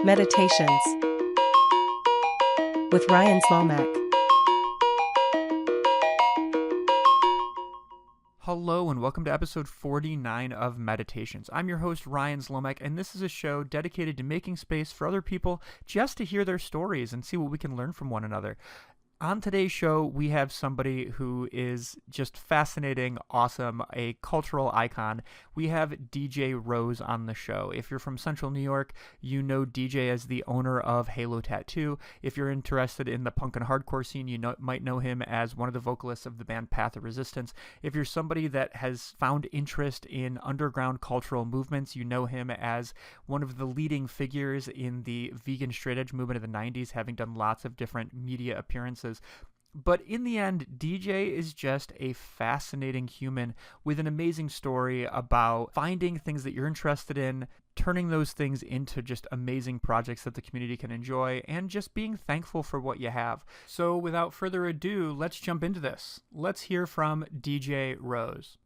Meditations with Ryan Slomak. Hello and welcome to episode 49 of Meditations. I'm your host, Ryan Slomak, and this is a show dedicated to making space for other people just to hear their stories and see what we can learn from one another. On today's show, we have somebody who is just fascinating, awesome, a cultural icon. We have DJ Rose on the show. If you're from Central New York, you know DJ as the owner of Halo Tattoo. If you're interested in the punk and hardcore scene, you might know him as one of the vocalists of the band Path of Resistance. If you're somebody that has found interest in underground cultural movements, you know him as one of the leading figures in the vegan straight edge movement of the 90s, having done lots of different media appearances. But in the end, DJ is just a fascinating human with an amazing story about finding things that you're interested in, turning those things into just amazing projects that the community can enjoy, and just being thankful for what you have. So without further ado, let's jump into this. Let's hear from DJ Rose.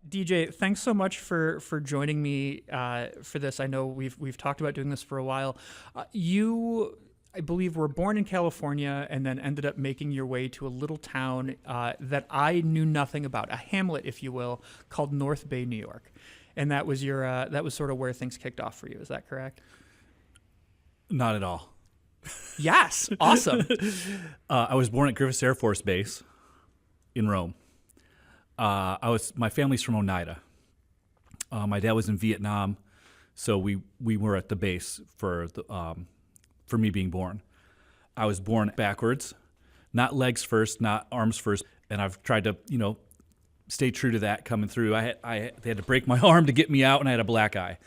DJ, thanks so much for joining me for this. I know we've talked about doing this for a while. I believe were born in California and then ended up making your way to a little town that I knew nothing about, a hamlet, if you will, called North Bay, New York. And that was that was sort of where things kicked off for you. Is that correct? Not at all. Yes. Awesome. I was born at Griffiths Air Force Base in Rome. My family's from Oneida. My dad was in Vietnam, so we were at the base for me being born. I was born backwards, not legs first, not arms first, and I've tried to, stay true to that coming through. They had to break my arm to get me out, and I had a black eye.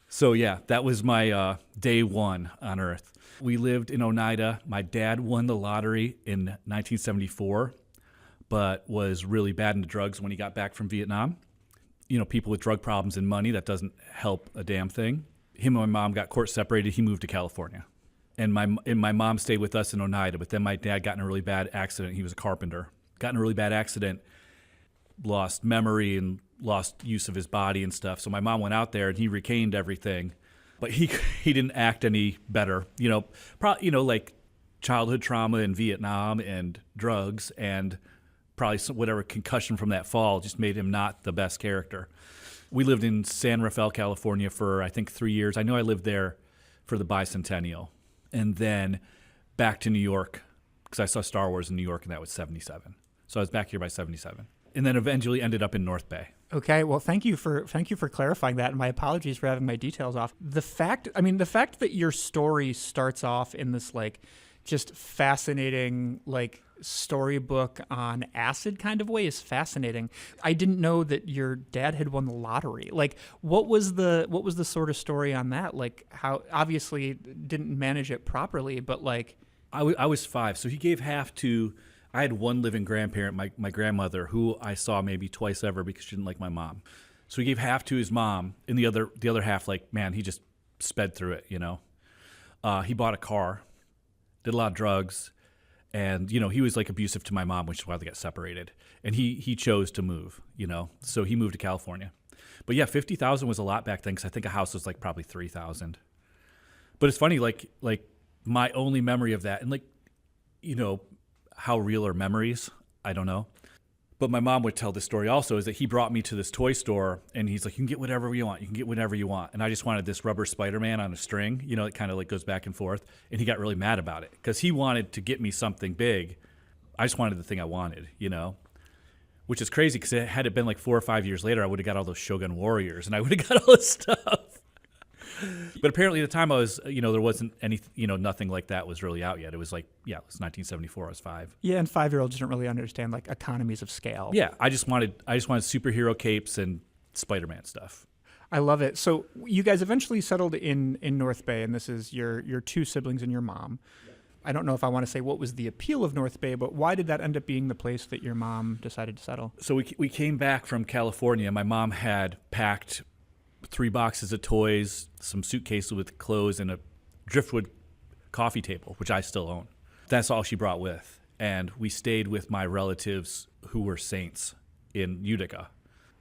So yeah, that was my day one on Earth. We lived in Oneida. My dad won the lottery in 1974, but was really bad into drugs when he got back from Vietnam. People with drug problems and money, that doesn't help a damn thing. Him and my mom got court separated. He moved to California. And my mom stayed with us in Oneida, but then my dad got in a really bad accident. He was a carpenter. Got in a really bad accident, lost memory and lost use of his body and stuff. So my mom went out there and he regained everything, but he didn't act any better. Like childhood trauma in Vietnam and drugs and probably whatever concussion from that fall just made him not the best character. We lived in San Rafael, California for, I think, 3 years. I know I lived there for the bicentennial. And then back to New York, because I saw Star Wars in New York, and that was 77. So I was back here by 77. And then eventually ended up in North Bay. Okay, well, thank you for clarifying that, and my apologies for having my details off. The fact that your story starts off in this, just fascinating, storybook on acid kind of way is fascinating. I didn't know that your dad had won the lottery. What was the sort of story on that? How obviously didn't manage it properly, but I was 5, so he gave half to. I had one living grandparent, my grandmother, who I saw maybe twice ever because she didn't like my mom. So he gave half to his mom, and the other half, he just sped through it. He bought a car, did a lot of drugs. And, he was abusive to my mom, which is why they got separated. And he chose to move, so he moved to California. But yeah, 50,000 was a lot back then because I think a house was probably 3,000. But it's funny, my only memory of that, and how real are memories? I don't know. But my mom would tell this story also, is that he brought me to this toy store and he's like, you can get whatever you want. You can get whatever you want. And I just wanted this rubber Spider-Man on a string, it kind of goes back and forth. And he got really mad about it because he wanted to get me something big. I just wanted the thing I wanted, which is crazy because had it been 4 or 5 years later, I would have got all those Shogun Warriors and I would have got all this stuff. But apparently at the time I was, there wasn't any, nothing like that was really out yet. It was it was 1974. I was 5. Yeah, and 5-year-olds didn't really understand economies of scale. Yeah, I just wanted superhero capes and Spider-Man stuff. I love it. So you guys eventually settled in North Bay, and this is your 2 siblings and your mom. I don't know if I want to say what was the appeal of North Bay, but why did that end up being the place that your mom decided to settle? So we came back from California. My mom had packed 3 boxes of toys, some suitcases with clothes, and a driftwood coffee table, which I still own. That's all she brought with. And we stayed with my relatives who were saints in Utica,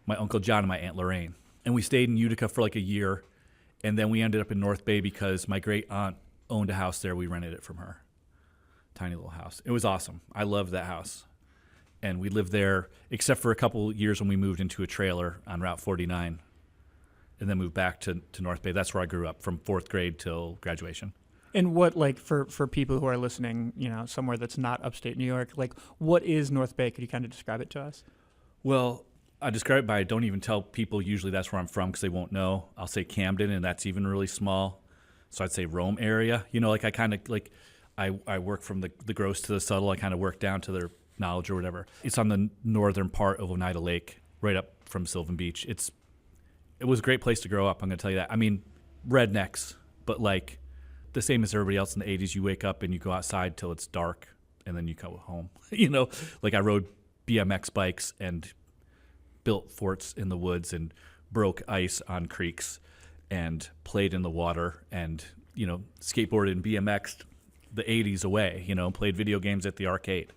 my Uncle John and my Aunt Lorraine. And we stayed in Utica for a year. And then we ended up in North Bay because my great aunt owned a house there. We rented it from her. Tiny little house. It was awesome. I loved that house. And we lived there, except for a couple years when we moved into a trailer on Route 49 and then moved back to North Bay. That's where I grew up from 4th grade till graduation. And what, like, for people who are listening, you know, somewhere that's not upstate New York, like, what is North Bay? Could you kind of describe it to us? Well, I describe it by I don't even tell people usually that's where I'm from because they won't know. I'll say Camden, and that's even really small. So I'd say Rome area. You know, like I kind of, like, I work from the gross to the subtle. I kind of work down to their knowledge or whatever. It's on the northern part of Oneida Lake, right up from Sylvan Beach. It was a great place to grow up, I'm going to tell you that. I mean, rednecks, but like the same as everybody else in the 80s. You wake up and you go outside till it's dark, and then you go home. You know, like I rode BMX bikes and built forts in the woods and broke ice on creeks and played in the water and, you know, skateboarded and BMX'd the 80s away, you know, played video games at the arcade.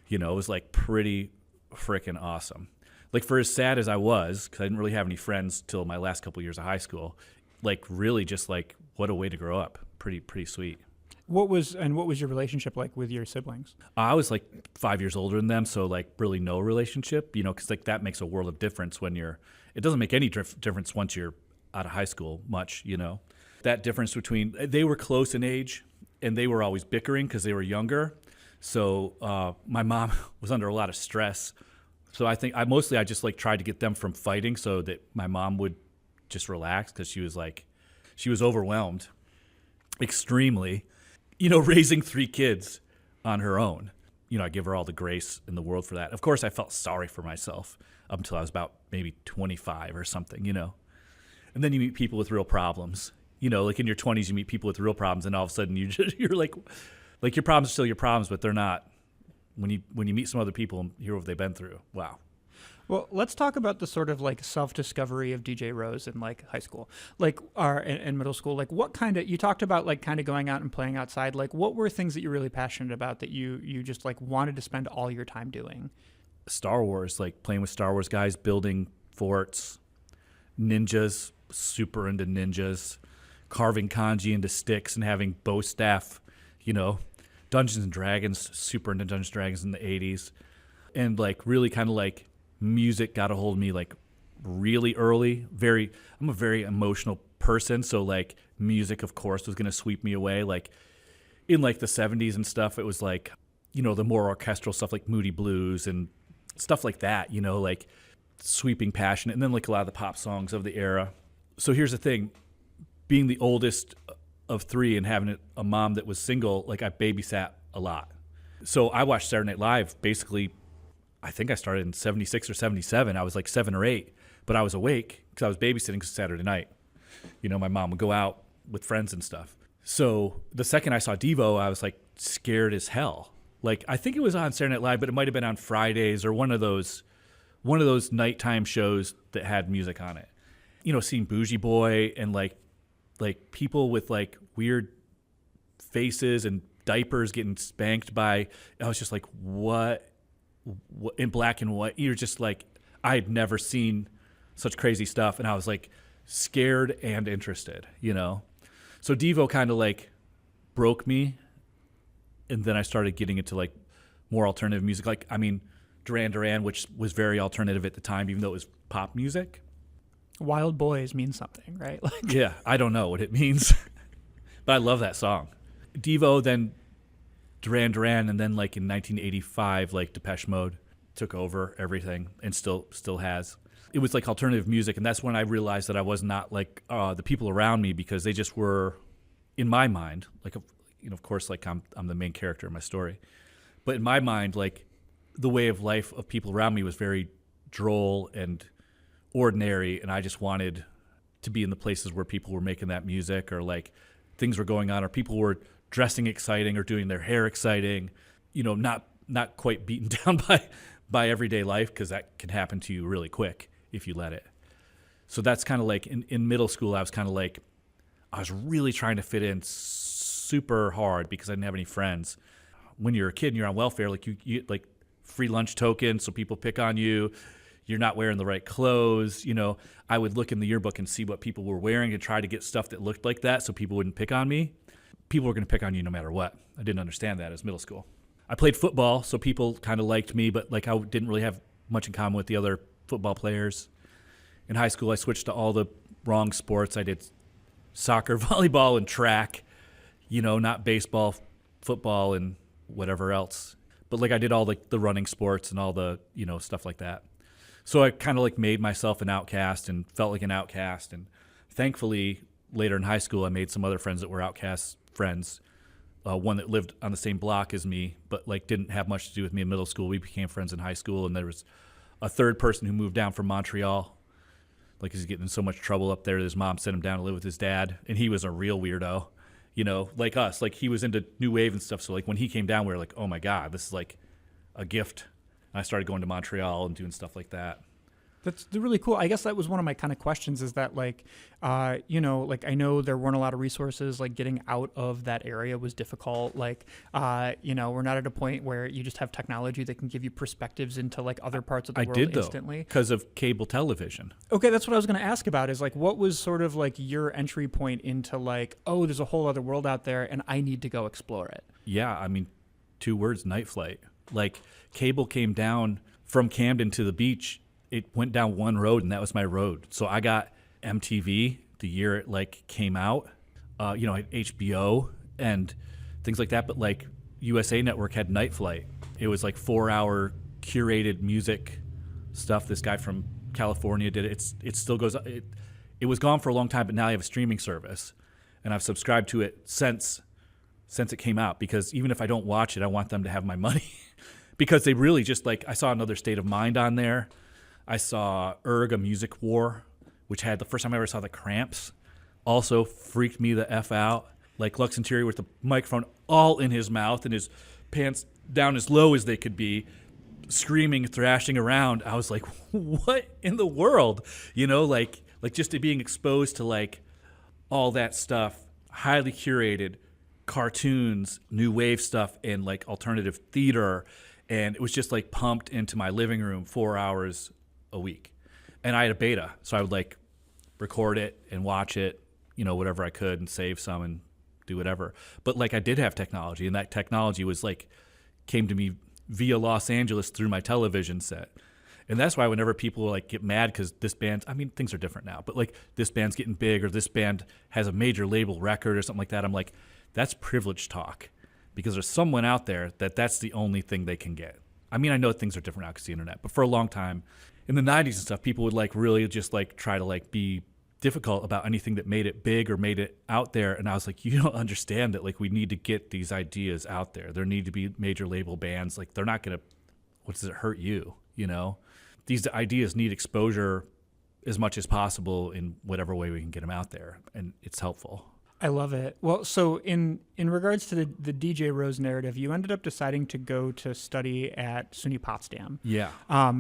You know, it was like pretty freaking awesome. Like for as sad as I was, because I didn't really have any friends till my last couple years of high school, like really just like what a way to grow up. Pretty sweet. What was your relationship like with your siblings? I was like 5 years older than them, so like really no relationship, you know, because like that makes a world of difference when it doesn't make any difference once you're out of high school much, you know. That difference between, they were close in age and they were always bickering because they were younger. So my mom was under a lot of stress. So I think I just like tried to get them from fighting so that my mom would just relax because she was overwhelmed extremely, you know, raising 3 kids on her own. You know, I give her all the grace in the world for that. Of course, I felt sorry for myself up until I was about maybe 25 or something, you know. And then you meet people with real problems. You know, like in your 20s, you meet people with real problems, and all of a sudden you're like your problems are still your problems, but they're not. When you meet some other people and hear what they've been through, wow. Well, let's talk about the sort of like self-discovery of DJ Rose in like high school, like in middle school. Like what kind of, you talked about like kind of going out and playing outside. Like what were things that you're really passionate about that you just like wanted to spend all your time doing? Star Wars, like playing with Star Wars guys, building forts, ninjas, super into ninjas, carving kanji into sticks and having bow staff, you know, Dungeons and Dragons, super into Dungeons and Dragons in the 80s. And like really kind of like music got a hold of me like really early. I'm a very emotional person, so like music of course was going to sweep me away. Like in like the 70s and stuff, it was like, you know, the more orchestral stuff like Moody Blues and stuff like that, you know, like sweeping passionate, and then like a lot of the pop songs of the era. So here's the thing, being the oldest of 3 and having a mom that was single, like I babysat a lot. So I watched Saturday Night Live basically, I think I started in 76 or 77. I was like 7 or 8, but I was awake because I was babysitting because Saturday night. You know, my mom would go out with friends and stuff. So the second I saw Devo, I was like scared as hell. Like I think it was on Saturday Night Live, but it might have been on Fridays or one of those nighttime shows that had music on it. You know, seeing Bougie Boy and like people with like weird faces and diapers getting spanked by, I was just like, what in black and white. You're just like, I had never seen such crazy stuff, and I was like scared and interested, you know. So Devo kind of like broke me, and then I started getting into like more alternative music. Like, I mean, Duran Duran, which was very alternative at the time, even though it was pop music. Wild Boys means something, right? Like, yeah, I don't know what it means, but I love that song. Devo, then Duran Duran, and then like in 1985, like Depeche Mode took over everything and still has. It was like alternative music, and that's when I realized that I was not like the people around me, because they just were, in my mind, like, you know, of course, like I'm the main character in my story, but in my mind, like the way of life of people around me was very droll and ordinary, and I just wanted to be in the places where people were making that music, or like things were going on, or people were dressing exciting or doing their hair exciting, you know, not quite beaten down by everyday life, because that can happen to you really quick if you let it. So that's kind of like in middle school, I was kind of like, I was really trying to fit in super hard because I didn't have any friends. When you're a kid and you're on welfare, like you like free lunch tokens, so people pick on you. you're not wearing the right clothes. You know, I would look in the yearbook and see what people were wearing and try to get stuff that looked like that so people wouldn't pick on me. People were going to pick on you no matter what. I didn't understand that as middle school. I played football, so people kind of liked me, but like I didn't really have much in common with the other football players. In high school, I switched to all the wrong sports. I did soccer, volleyball, and track, you know, not baseball, football, and whatever else. But like I did all like the running sports and all the, you know, stuff like that. So I kind of like made myself an outcast and felt like an outcast. And thankfully, later in high school, I made some other friends that were outcast friends. One that lived on the same block as me, but like didn't have much to do with me in middle school. We became friends in high school, and there was a third person who moved down from Montreal. Like he's getting in so much trouble up there. His mom sent him down to live with his dad, and he was a real weirdo, you know, like us. Like he was into new wave and stuff. So like when he came down, we were like, oh my God, this is like a gift. And I started going to Montreal and doing stuff like that. That's really cool. I guess that was one of my kind of questions is that like, you know, like I know there weren't a lot of resources, like getting out of that area was difficult. Like, you know, we're not at a point where you just have technology that can give you perspectives into like other parts of the world instantly. Because of cable television. Okay, that's what I was going to ask about is like, what was sort of like your entry point into like, oh, there's a whole other world out there and I need to go explore it? Yeah, I mean, 2 words, night flight. Like cable came down from Camden to the beach. It went down one road, and that was my road. So I got MTV the year it like came out, you know, I had HBO and things like that. But like USA Network had Night Flight. It was like 4-hour curated music stuff. This guy from California did it. It still goes. It was gone for a long time, but now I have a streaming service, and I've subscribed to it since it came out. Because even if I don't watch it, I want them to have my money, because they really just like. I saw Another State of Mind on there. I saw A Music War, which had the first time I ever saw the Cramps. Also freaked me the F out. Like Lux Interior with the microphone all in his mouth and his pants down as low as they could be, screaming, thrashing around. I was like, what in the world? You know, like just being exposed to like all that stuff, highly curated cartoons, new wave stuff, and like alternative theater. And it was just like pumped into my living room 4 hours a week. And I had a beta, so I would like record it and watch it, you know, whatever I could, and save some and do whatever. But like I did have technology, and that technology was like came to me via Los Angeles through my television set. And that's why whenever people like get mad because this band, I mean, things are different now, but like this band's getting big or this band has a major label record or something like that, I'm like, that's privilege talk, because there's someone out there that's the only thing they can get. I mean, I know things are different now because of the internet, but for a long time in the 90s and stuff, people would like really just like try to like be difficult about anything that made it big or made it out there. And I was like, you don't understand that like we need to get these ideas out there. There need to be major label bands. Like they're not going to, what does it hurt you? You know, these ideas need exposure as much as possible in whatever way we can get them out there. And it's helpful. I love it. Well, so in regards to the DJ Rose narrative, you ended up deciding to go to study at SUNY Potsdam. Yeah.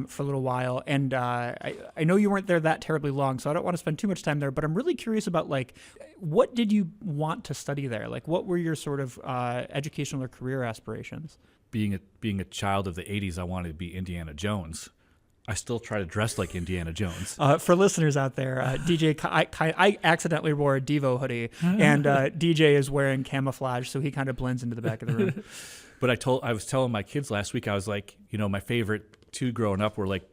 For a little while, and I know you weren't there that terribly long, so I don't want to spend too much time there. But I'm really curious about like, what did you want to study there? Like, what were your sort of educational or career aspirations? Being a child of the 80s, I wanted to be Indiana Jones. I still try to dress like Indiana Jones. For listeners out there, DJ, I accidentally wore a Devo hoodie, and DJ is wearing camouflage, so he kind of blends into the back of the room. But I was telling my kids last week, I was like, you know, my favorite two growing up were like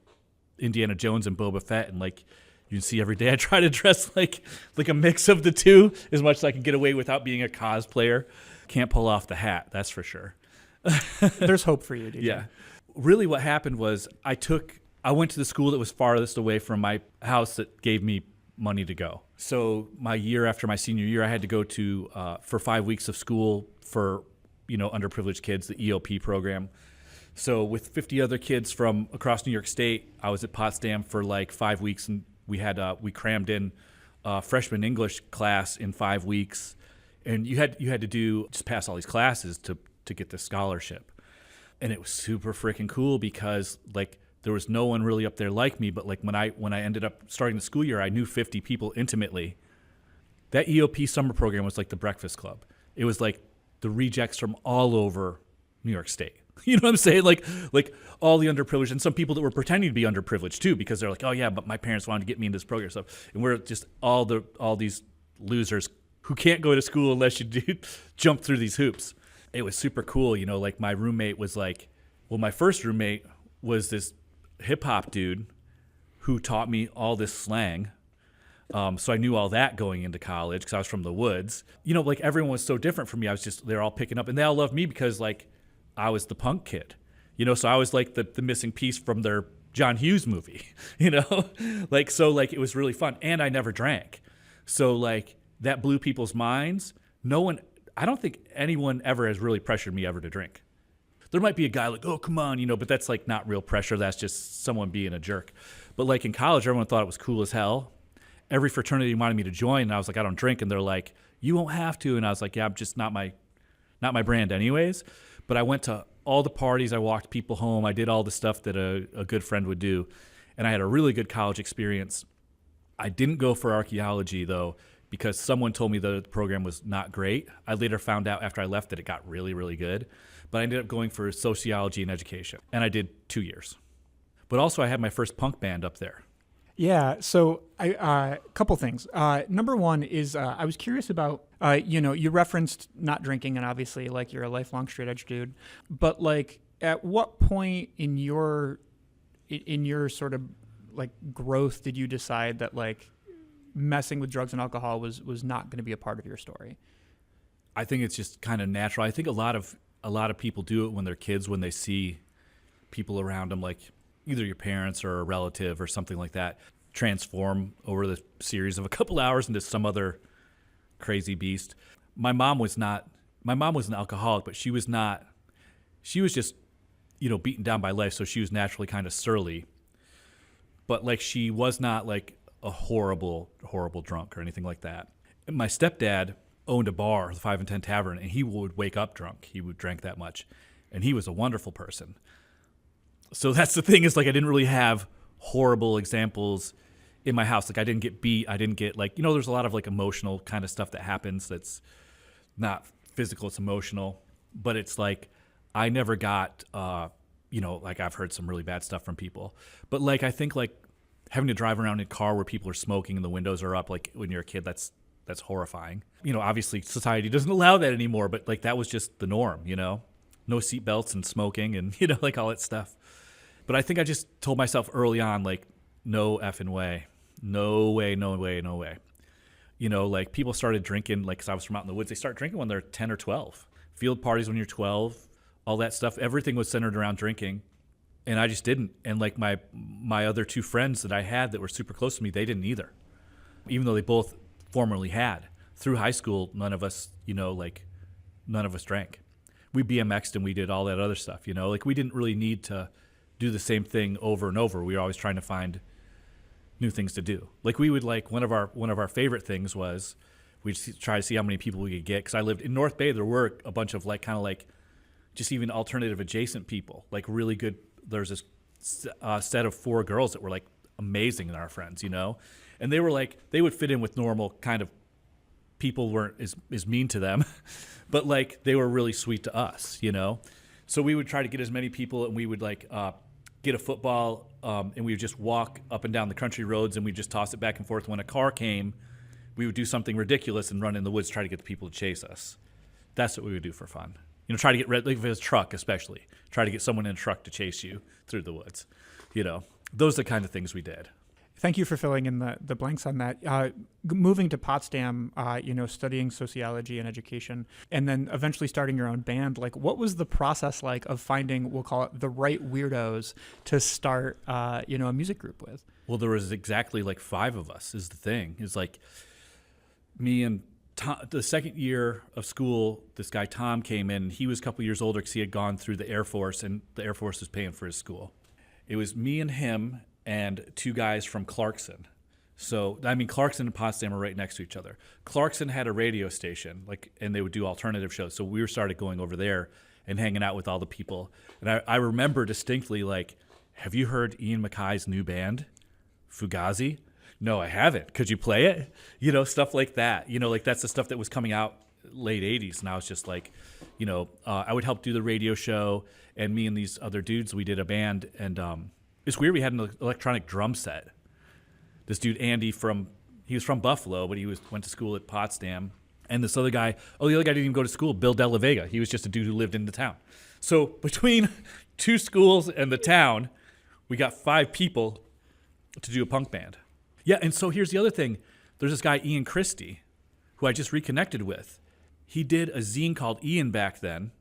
Indiana Jones and Boba Fett, and like you can see every day I try to dress like a mix of the two as much as I can get away without being a cosplayer. Can't pull off the hat, that's for sure. There's hope for you, DJ. Yeah. Really what happened was I went to the school that was farthest away from my house that gave me money to go. So my year after my senior year, I had to go to for 5 weeks of school for, you know, underprivileged kids, the EOP program. So with 50 other kids from across New York State, I was at Potsdam for like 5 weeks, and we crammed in freshman English class in 5 weeks, and you had to just pass all these classes to get the scholarship, and it was super freaking cool because like. There was no one really up there like me, but like when I ended up starting the school year, I knew 50 people intimately. That EOP summer program was like the Breakfast Club. It was like the rejects from all over New York State. You know what I'm saying? Like all the underprivileged, and some people that were pretending to be underprivileged too, because they're like, oh yeah, but my parents wanted to get me into this program stuff, and we're just all these losers who can't go to school unless you do jump through these hoops. It was super cool, you know. Like my roommate was like, well, my first roommate was this hip hop dude who taught me all this slang. So I knew all that going into college because I was from the woods. You know, like everyone was so different from me. They're all picking up, and they all loved me because like I was the punk kid, you know. So I was like the missing piece from their John Hughes movie, you know. Like so, like it was really fun, and I never drank, so like that blew people's minds. I don't think anyone ever has really pressured me ever to drink. There might be a guy like, oh come on, you know, but that's like not real pressure. That's just someone being a jerk. But like in college, everyone thought it was cool as hell. Every fraternity wanted me to join, and I was like, I don't drink, and they're like, you won't have to, and I was like, yeah, I'm just not my brand anyways. But I went to all the parties, I walked people home, I did all the stuff that a good friend would do, and I had a really good college experience. I didn't go for archaeology though, because someone told me the program was not great. I later found out after I left that it got really, really good, but I ended up going for sociology and education, and I did 2 years. But also I had my first punk band up there. Yeah. So a couple things. Number one is I was curious about, you referenced not drinking, and obviously like you're a lifelong straight edge dude, but like at what point in your sort of like growth did you decide that like messing with drugs and alcohol was not going to be a part of your story? I think it's just kind of natural. I think a lot of people do it when they're kids, when they see people around them, like either your parents or a relative or something like that, transform over the series of a couple hours into some other crazy beast. My mom was an alcoholic, but she was just, you know, beaten down by life. So she was naturally kind of surly, but like, she was not like a horrible, horrible drunk or anything like that. And my stepdad owned a bar, the 5 and 10 Tavern, and he would wake up drunk. He would drink that much, and he was a wonderful person. So that's the thing, is like I didn't really have horrible examples in my house. Like I didn't get beat. I didn't get like, you know, there's a lot of like emotional kind of stuff that happens that's not physical, it's emotional. But it's like I never got, you know, like I've heard some really bad stuff from people. But like I think like having to drive around in a car where people are smoking and the windows are up, like when you're a kid, that's horrifying. You know, obviously society doesn't allow that anymore, but like that was just the norm, you know? No seatbelts and smoking and, you know, like all that stuff. But I think I just told myself early on, like, no effing way. No way, no way, no way. You know, like people started drinking, like, because I was from out in the woods, they start drinking when they're 10 or 12. Field parties when you're 12, all that stuff. Everything was centered around drinking. And I just didn't. And like my other two friends that I had that were super close to me, they didn't either. Even though they both formerly had. Through high school, none of us drank. We BMX'd and we did all that other stuff, you know? Like we didn't really need to do the same thing over and over. We were always trying to find new things to do. Like we would like one of our favorite things was we'd try to see how many people we could get. Because I lived in North Bay, there were a bunch of like kind of like just even alternative adjacent people, like really good. There's this set of 4 girls that were like amazing in our friends, you know, and they were like they would fit in with normal kind of people, weren't as mean to them, but like they were really sweet to us, you know. So we would try to get as many people, and we would like get a football, and we would just walk up and down the country roads, and we'd just toss it back and forth. When a car came, we would do something ridiculous and run in the woods, try to get the people to chase us. That's what we would do for fun. You know, try to get like if it was a truck, especially try to get someone in a truck to chase you through the woods. You know, those are the kind of things we did. Thank you for filling in the blanks on that. Moving to Potsdam, studying sociology and education, and then eventually starting your own band. Like, what was the process like of finding, we'll call it, the right weirdos to start, a music group with? Well, there was exactly like 5 of us. Is the thing. It's like me and Tom, the second year of school, this guy Tom came in. He was a couple years older because he had gone through the Air Force, and the Air Force was paying for his school. It was me and him and 2 guys from Clarkson. So, I mean, Clarkson and Potsdam are right next to each other. Clarkson had a radio station, and they would do alternative shows. So we started going over there and hanging out with all the people. And I remember distinctly, like, have you heard Ian MacKay's new band, Fugazi? No, I haven't. Could you play it? You know, stuff like that. You know, like that's the stuff that was coming out late 80s, and I was just like, I would help do the radio show, and me and these other dudes, we did a band, and it's weird, we had an electronic drum set. This dude, Andy, he was from Buffalo, but he went to school at Potsdam, and this other guy, the other guy didn't even go to school, Bill Della Vega. He was just a dude who lived in the town. So between 2 schools and the town, we got 5 people to do a punk band. Yeah, and so here's the other thing. There's this guy, Ian Christie, who I just reconnected with. He did a zine called Ian back then.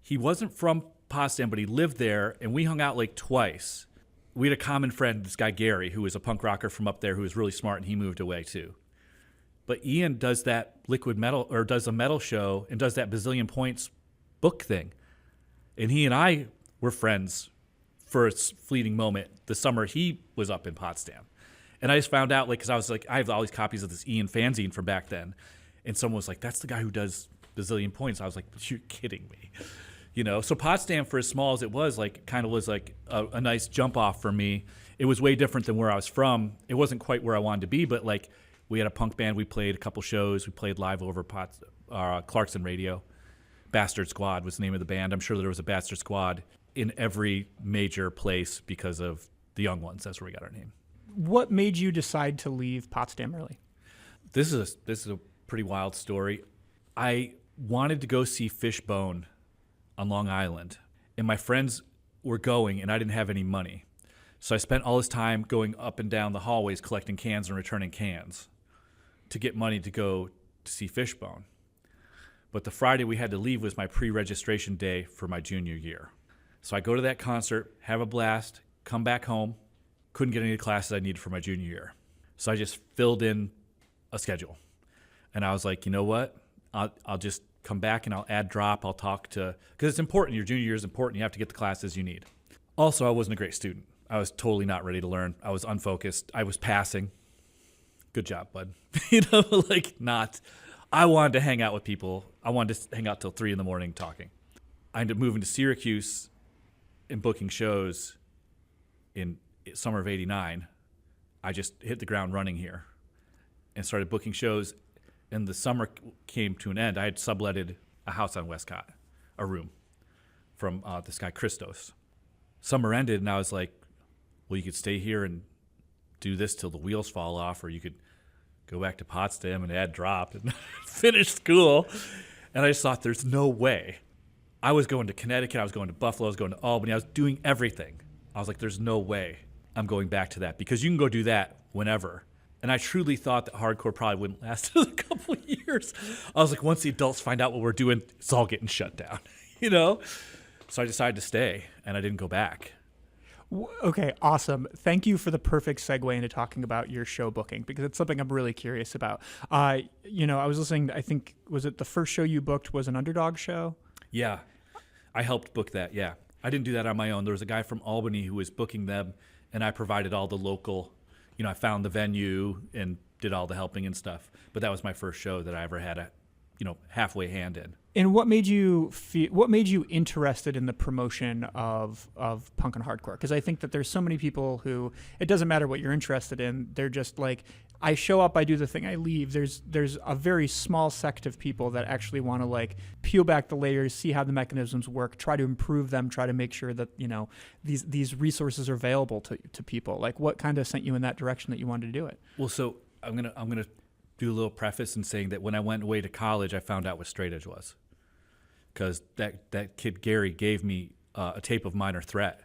He wasn't from Potsdam, but he lived there, and we hung out like twice. We had a common friend, this guy Gary, who was a punk rocker from up there who was really smart, and he moved away too. But Ian does that liquid metal, or does a metal show, and does that Bazillion Points book thing. And he and I were friends for a fleeting moment the summer he was up in Potsdam. And I just found out, because I was like, I have all these copies of this Ian fanzine from back then. And someone was like, that's the guy who does Bazillion Points. I was like, you're kidding me. So Potsdam, for as small as it was, kind of was like a nice jump off for me. It was way different than where I was from. It wasn't quite where I wanted to be, but we had a punk band. We played a couple shows. We played live over Clarkson Radio. Bastard Squad was the name of the band. I'm sure there was a Bastard Squad in every major place because of the Young Ones. That's where we got our name. What made you decide to leave Potsdam early? This is a pretty wild story. I wanted to go see Fishbone on Long Island, and my friends were going, and I didn't have any money. So I spent all this time going up and down the hallways collecting cans and returning cans to get money to go to see Fishbone. But the Friday we had to leave was my pre-registration day for my junior year. So I go to that concert, have a blast, come back home, couldn't get any of the classes I needed for my junior year. So I just filled in a schedule. And I was like, you know what? I'll just come back and I'll add drop. I'll talk to, because it's important. Your junior year is important. You have to get the classes you need. Also, I wasn't a great student. I was totally not ready to learn. I was unfocused. I was passing. Good job, bud. Not. I wanted to hang out with people. I wanted to hang out till 3 a.m. talking. I ended up moving to Syracuse and booking shows in summer of '89. I just hit the ground running here and started booking shows. And the summer came to an end. I had subletted a house on Westcott, a room, from this guy Christos. Summer ended, and I was like, well, you could stay here and do this till the wheels fall off, or you could go back to Potsdam and add drop and finish school. And I just thought, there's no way. I was going to Connecticut. I was going to Buffalo. I was going to Albany. I was doing everything. I was like, there's no way I'm going back to that, because you can go do that whenever. And I truly thought that hardcore probably wouldn't last a couple of years. I was like, once the adults find out what we're doing, it's all getting shut down, So I decided to stay, and I didn't go back. Okay, awesome. Thank you for the perfect segue into talking about your show booking, because it's something I'm really curious about. I was listening, I think, was it the first show you booked was an Underdog show? Yeah, I helped book that, yeah. I didn't do that on my own. There was a guy from Albany who was booking them, and I provided all the local, I found the venue and did all the helping and stuff. But that was my first show that I ever had a, halfway hand in. And what made you interested in the promotion of punk and hardcore? Because I think that there's so many people who, it doesn't matter what you're interested in. They're just like, I show up, I do the thing, I leave. There's a very small sect of people that actually want to peel back the layers, see how the mechanisms work, try to improve them, try to make sure that these resources are available to people. What kind of sent you in that direction that you wanted to do it? Well, so I'm gonna do a little preface in saying that when I went away to college, I found out what straight edge was, because that kid Gary gave me a tape of Minor Threat,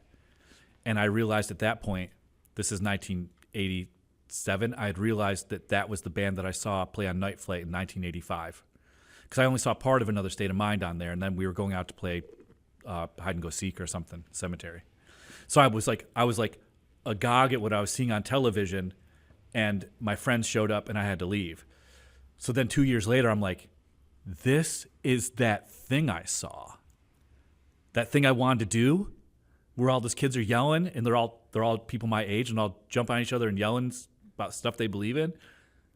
and I realized at that point, this is 1987, I had realized that was the band that I saw play on Night Flight in 1985, because I only saw part of Another State of Mind on there, and then we were going out to play hide and go seek or something, Cemetery. So I was like agog at what I was seeing on television, and my friends showed up and I had to leave. So then 2 years later, I'm like, this is that thing I saw. That thing I wanted to do, where all these kids are yelling and they're all people my age and all jump on each other and yelling about stuff they believe in.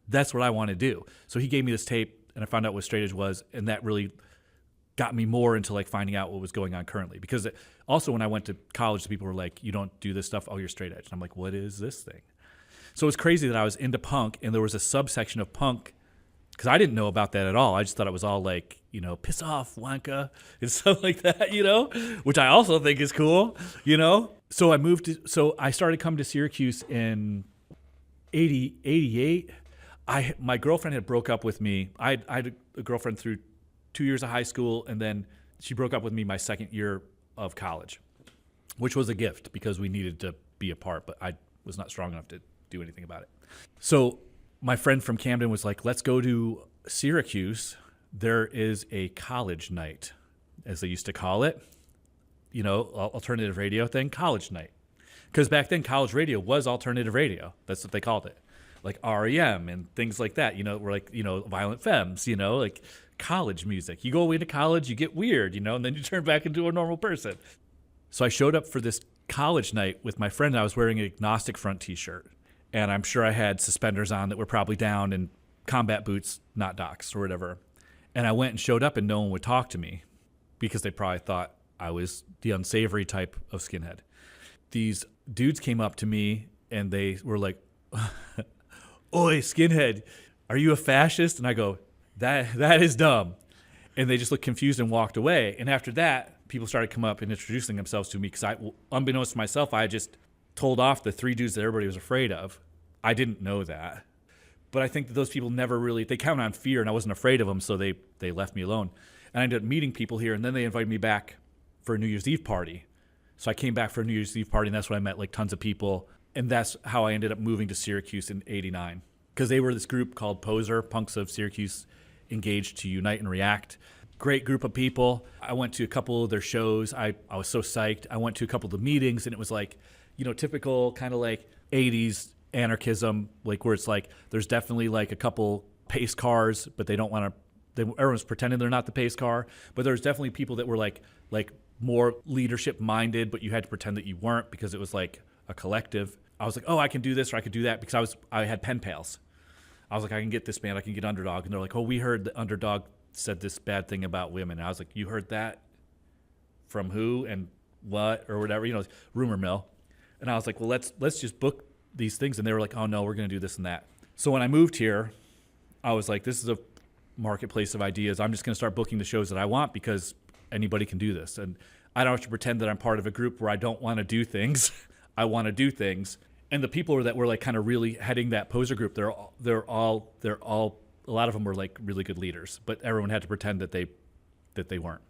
That's what I want to do. So he gave me this tape and I found out what straight edge was, and that really got me more into finding out what was going on currently. Because also when I went to college, people were like, you don't do this stuff, oh, you're straight edge. And I'm like, what is this thing? So it's crazy that I was into punk, and there was a subsection of punk because I didn't know about that at all. I just thought it was all like, piss off, Wanka, and stuff like that, which I also think is cool, So I started coming to Syracuse in 88. My girlfriend had broke up with me. I had a girlfriend through 2 years of high school, and then she broke up with me my second year of college, which was a gift because we needed to be apart, but I was not strong enough to do anything about it. So my friend from Camden was like, let's go to Syracuse. There is a college night, as they used to call it, alternative radio thing, college night. Because back then, college radio was alternative radio. That's what they called it. Like REM and things like that, we're like, Violent Femmes, like college music. You go away to college, you get weird, and then you turn back into a normal person. So I showed up for this college night with my friend. I was wearing an Agnostic Front t-shirt. And I'm sure I had suspenders on that were probably down and combat boots, not Docs or whatever. And I went and showed up and no one would talk to me because they probably thought I was the unsavory type of skinhead. These dudes came up to me and they were like, "Oi, skinhead, are you a fascist?" And I go, that is dumb. And they just looked confused and walked away. And after that, people started coming up and introducing themselves to me because unbeknownst to myself, I just told off the three dudes that everybody was afraid of. I didn't know that. But I think that those people never really, they count on fear, and I wasn't afraid of them, so they left me alone. And I ended up meeting people here, and then they invited me back for a New Year's Eve party. So I came back for a New Year's Eve party, and that's when I met like tons of people. And that's how I ended up moving to Syracuse in '89. Because they were this group called Poser, Punks of Syracuse Engaged to Unite and React. Great group of people. I went to a couple of their shows. I was so psyched. I went to a couple of the meetings, and it was like, typical kind of like 80s anarchism, like where it's like there's definitely like a couple pace cars, but they don't want to, everyone's pretending they're not the pace car. But there's definitely people that were like more leadership minded, but you had to pretend that you weren't because it was like a collective. I was like, oh, I can do this or I could do that because I had pen pals. I was like, I can get this band, I can get Underdog. And they're like, oh, we heard the Underdog said this bad thing about women. And I was like, you heard that from who and what or whatever, rumor mill. And I was like, well, let's just book these things. And they were like, oh no, we're going to do this and that. So when I moved here, I was like, this is a marketplace of ideas. I'm just going to start booking the shows that I want because anybody can do this. And I don't have to pretend that I'm part of a group where I don't want to do things. I want to do things. And the people that were like kind of really heading that Poser group, they're all a lot of them were like really good leaders, but everyone had to pretend that they weren't.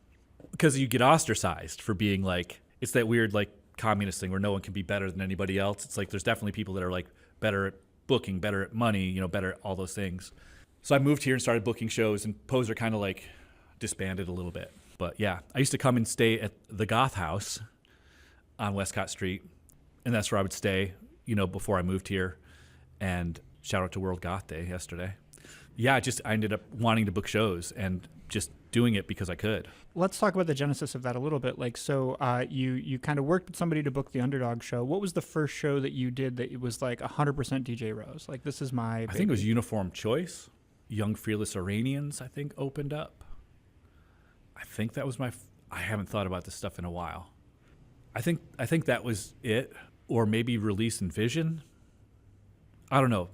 Because you get ostracized for being like, it's that weird like communist thing where no one can be better than anybody else. It's like there's definitely people that are like better at booking, better at money, better at all those things. So I moved here and started booking shows, and Poser kind of like disbanded a little bit. But yeah, I used to come and stay at the Goth House on Westcott Street, and that's where I would stay, before I moved here. And shout out to World Goth Day yesterday. Yeah, I ended up wanting to book shows and just doing it because I could. Let's talk about the genesis of that a little bit. Like, so you kind of worked with somebody to book the Underdog show. What was the first show that you did that it was like 100% DJ Rose? Like, this is my baby. I think it was Uniform Choice. Young Fearless Iranians, I think, opened up. I think that was I haven't thought about this stuff in a while. I think that was it, or maybe Release and Vision. I don't know.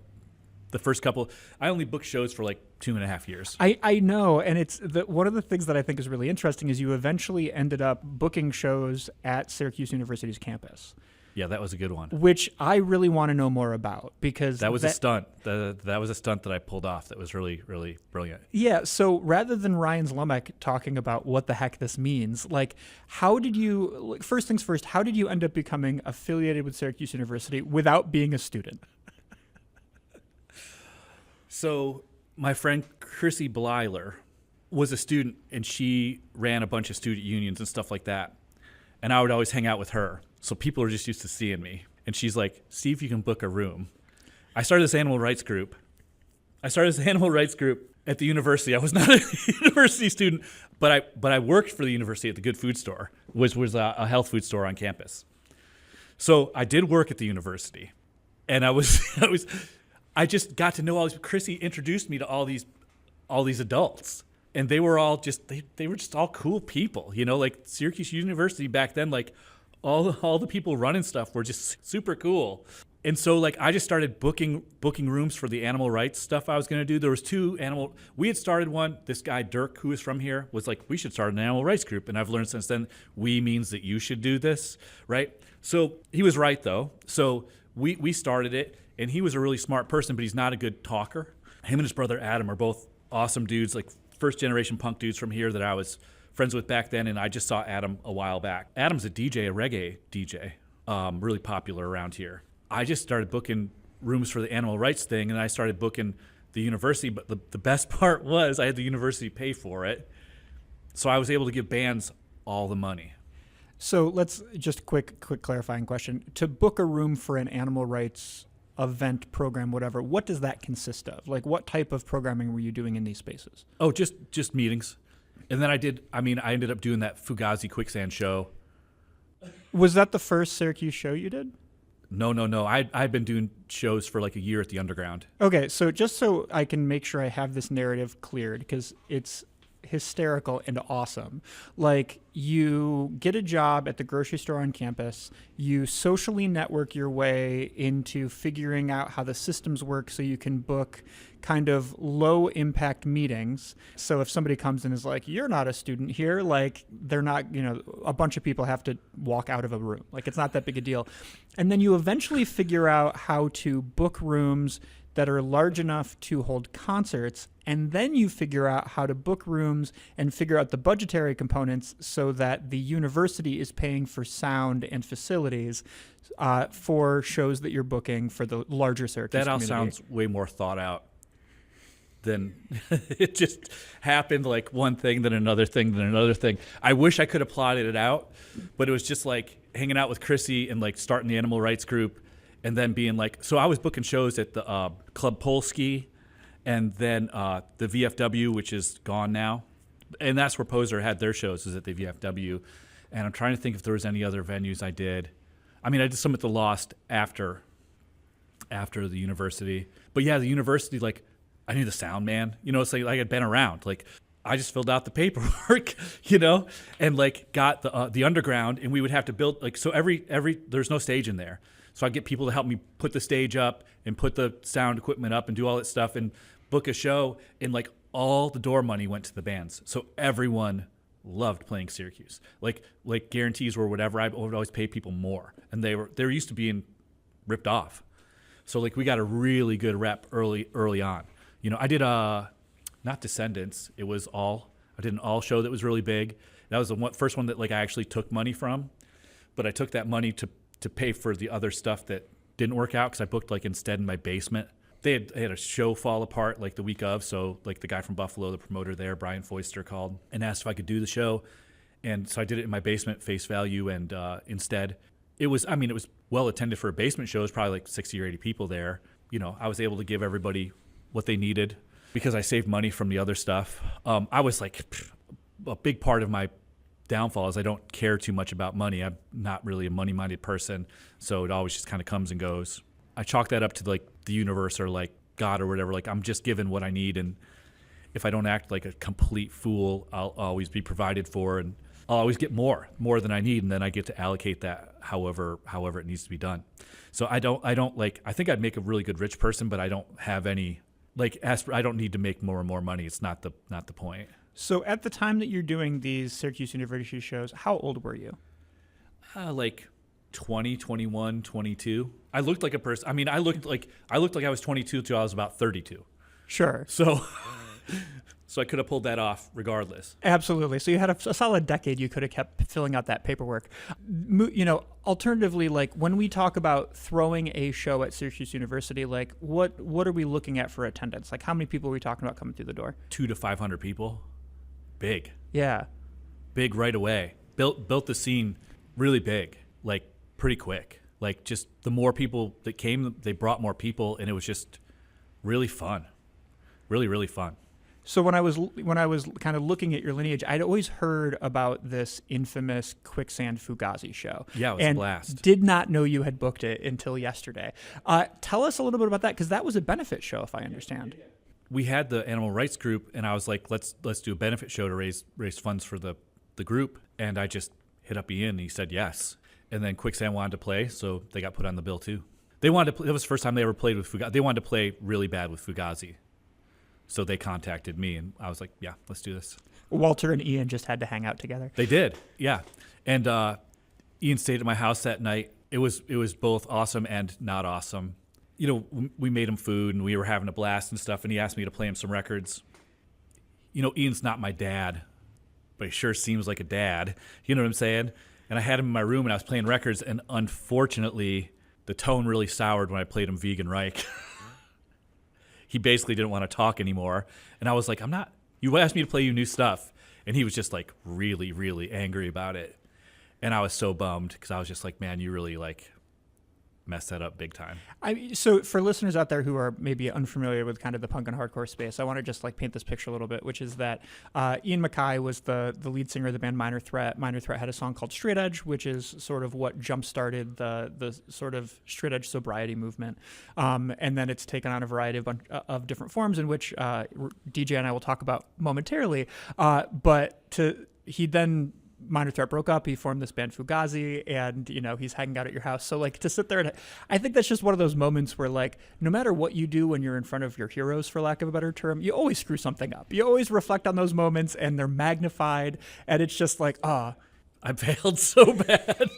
The first couple, I only booked shows for like 2.5 years. I know, and it's one of the things that I think is really interesting is you eventually ended up booking shows at Syracuse University's campus. Yeah, that was a good one. Which I really want to know more about because that was a stunt. That was a stunt that I pulled off. That was really, really brilliant. Yeah. So rather than Ryan Zlomek talking about what the heck this means, like, how did you? First things first. How did you end up becoming affiliated with Syracuse University without being a student? So my friend Chrissy Blyler was a student, and she ran a bunch of student unions and stuff like that. And I would always hang out with her. So people are just used to seeing me. And she's like, see if you can book a room. I started this animal rights group at the university. I was not a university student, but I worked for the university at the Good Food Store, which was a health food store on campus. So I did work at the university. And I just got to know all these. Chrissy introduced me to all these adults. And they were all they were just all cool people, like Syracuse University back then, like all the people running stuff were just super cool. And so like I just started booking rooms for the animal rights stuff I was going to do. There was we had started one. This guy Dirk, who is from here, was like, we should start an animal rights group. And I've learned since then, we means that you should do this, right? So he was right though. So we started it, and he was a really smart person, but he's not a good talker. Him and his brother Adam are both awesome dudes, like first generation punk dudes from here that I was friends with back then. And I just saw Adam a while back. Adam's a DJ, a reggae DJ, really popular around here. I just started booking rooms for the animal rights thing, and I started booking the university. But the best part was I had the university pay for it. So I was able to give bands all the money. So let's just quick clarifying question. To book a room for an animal rights event, program, whatever, what does that consist of? Like, what type of programming were you doing in these spaces? Oh, just meetings. And then I ended up doing that Fugazi Quicksand show. Was that the first Syracuse show you did? No. I'd been doing shows for like a year at the Underground. Okay, so just so I can make sure I have this narrative cleared, because it's hysterical and awesome. Like, you get a job at the grocery store on campus, you socially network your way into figuring out how the systems work so you can book kind of low impact meetings. So if somebody comes in and is like, you're not a student here, like, they're not, a bunch of people have to walk out of a room. Like, it's not that big a deal. And then you eventually figure out how to book rooms that are large enough to hold concerts, and then you figure out how to book rooms and figure out the budgetary components so that the university is paying for sound and facilities for shows that you're booking for the larger Syracuse That all community. sounds way more thought out than it just happened, like one thing, then another thing, then another thing. I wish I could have plotted it out, but it was just like hanging out with Chrissy and like starting the animal rights group. And then being like, so I was booking shows at the Club Polski, and then the VFW, which is gone now. And that's where Poser had their shows, is at the VFW. And I'm trying to think if there was any other venues I did. I mean, I did some at the Lost after the university. But yeah, the university, like, I knew the sound man. It's like I had been around. Like, I just filled out the paperwork, and like got the Underground, and we would have to build, like, so every there's no stage in there. So I get people to help me put the stage up and put the sound equipment up and do all that stuff and book a show. And like all the door money went to the bands. So everyone loved playing Syracuse. Like guarantees or whatever, I would always pay people more. And they were used to being ripped off. So like we got a really good rep early on. I did not Descendants. I did an all show that was really big. That was the first one that like I actually took money from. But I took that money to pay for the other stuff that didn't work out, because I booked like instead in my basement. They had a show fall apart like the week of, so like the guy from Buffalo, the promoter there, Brian Foister, called and asked if I could do the show. And so I did it in my basement, face value, and instead it was well attended for a basement show. It was probably like 60 or 80 people there. I was able to give everybody what they needed because I saved money from the other stuff. I was like, a big part of my downfall is I don't care too much about money. I'm not really a money-minded person, so it always just kind of comes and goes. I chalk that up to like the universe or like God or whatever. Like, I'm just given what I need, and if I don't act like a complete fool, I'll always be provided for, and I'll always get more than I need, and then I get to allocate that however it needs to be done. So I don't like, I think I'd make a really good rich person, but I don't have any like I don't need to make more and more money. It's not the point. So at the time that you're doing these Syracuse University shows, how old were you? Like 20, 21, 22. I looked like a person. I mean, I looked like I was 22 till I was about 32. Sure. So I could have pulled that off regardless. Absolutely. So you had a solid decade you could have kept filling out that paperwork. Alternatively, like when we talk about throwing a show at Syracuse University, like what are we looking at for attendance? Like how many people are we talking about coming through the door? 200 to 500 people. Big. Yeah. Big right away. Built the scene really big, like pretty quick. Like just the more people that came, they brought more people, and it was just really fun. Really, really fun. So when I was kind of looking at your lineage, I'd always heard about this infamous Quicksand Fugazi show. Yeah, it was a blast. Did not know you had booked it until yesterday. Tell us a little bit about that, because that was a benefit show, if I understand. We had the animal rights group, and I was like, let's do a benefit show to raise funds for the group. And I just hit up Ian, and he said yes. And then Quicksand wanted to play, so they got put on the bill too. They wanted to. That was the first time they ever played with Fugazi. They wanted to play really bad with Fugazi, so they contacted me, and I was like, "Yeah, let's do this." Walter and Ian just had to hang out together. They did, yeah. And Ian stayed at my house that night. It was both awesome and not awesome. You know, we made him food, and we were having a blast and stuff. And he asked me to play him some records. You know, Ian's not my dad, but he sure seems like a dad. You know what I'm saying? And I had him in my room, and I was playing records, and unfortunately, the tone really soured when I played him Vegan Reich. He basically didn't want to talk anymore. And I was like, you asked me to play you new stuff. And he was just like really, really angry about it. And I was so bummed because I was just like, man, you really like messed that up big time. So for listeners out there who are maybe unfamiliar with kind of the punk and hardcore space, I want to just like paint this picture a little bit, which is that Ian MacKaye was the lead singer of the band Minor Threat. Minor Threat had a song called Straight Edge, which is sort of what jump-started the sort of straight edge sobriety movement. And then it's taken on a variety of different forms in which DJ and I will talk about momentarily. He then Minor Threat broke up. He formed this band Fugazi, and you know he's hanging out at your house. So like to sit there, and I think that's just one of those moments where like no matter what you do when you're in front of your heroes, for lack of a better term, you always screw something up. You always reflect on those moments, and they're magnified, and it's just like I failed so bad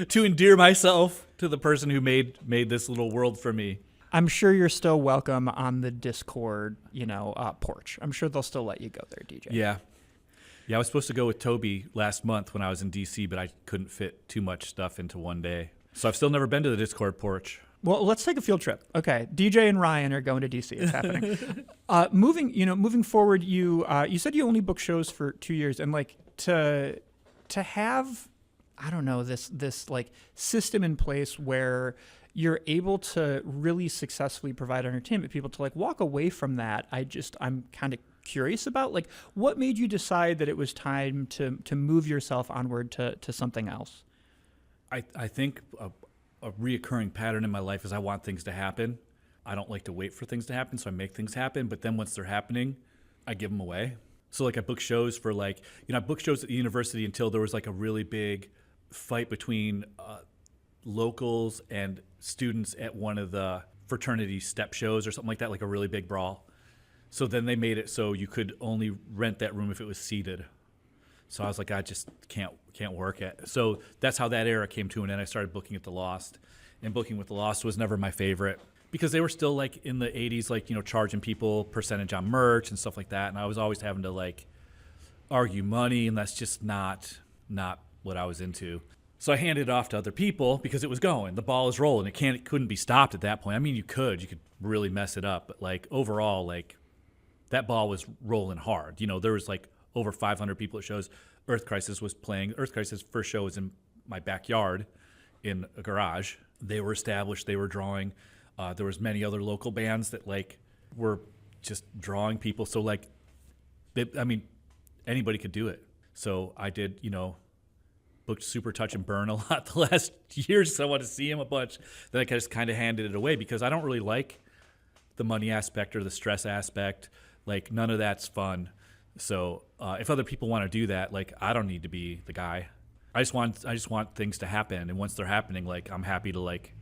to endear myself to the person who made this little world for me. I'm sure you're still welcome on the Discord, porch. I'm sure they'll still let you go there, DJ. Yeah, I was supposed to go with Toby last month when I was in D.C., but I couldn't fit too much stuff into one day. So I've still never been to the Discord porch. Well, let's take a field trip. Okay, DJ and Ryan are going to D.C. It's happening. Moving forward, you said you only booked shows for 2 years, and like to have, I don't know, this like system in place where you're able to really successfully provide entertainment people to like walk away from that. I'm kind of curious about like what made you decide that it was time to move yourself onward to something else. I think a reoccurring pattern in my life is I want things to happen. I don't like to wait for things to happen, so I make things happen. But then once they're happening, I give them away. So like I book shows for I booked shows at the university until there was like a really big fight between locals and students at one of the fraternity step shows or something like that, like a really big brawl. So then they made it so you could only rent that room if it was seated. So I was like, I just can't work it. So that's how that era came to an end. I started booking at the Lost, and booking with the Lost was never my favorite because they were still like in the 80s, like, charging people percentage on merch and stuff like that. And I was always having to like argue money, and that's just not what I was into. So I handed it off to other people because it was going. The ball is rolling. It couldn't be stopped at that point. I mean, you could really mess it up, but like overall, like that ball was rolling hard. There was like over 500 people at shows. Earth Crisis was playing. Earth Crisis' first show was in my backyard in a garage. They were established. They were drawing. There was many other local bands that like were just drawing people. So like, anybody could do it. So I did, booked Super Touch and Burn a lot the last years. So I wanted to see him a bunch. Then I just kind of handed it away because I don't really like the money aspect or the stress aspect. Like none of that's fun. So if other people want to do that, like I don't need to be the guy. I just want things to happen, and once they're happening, like I'm happy to like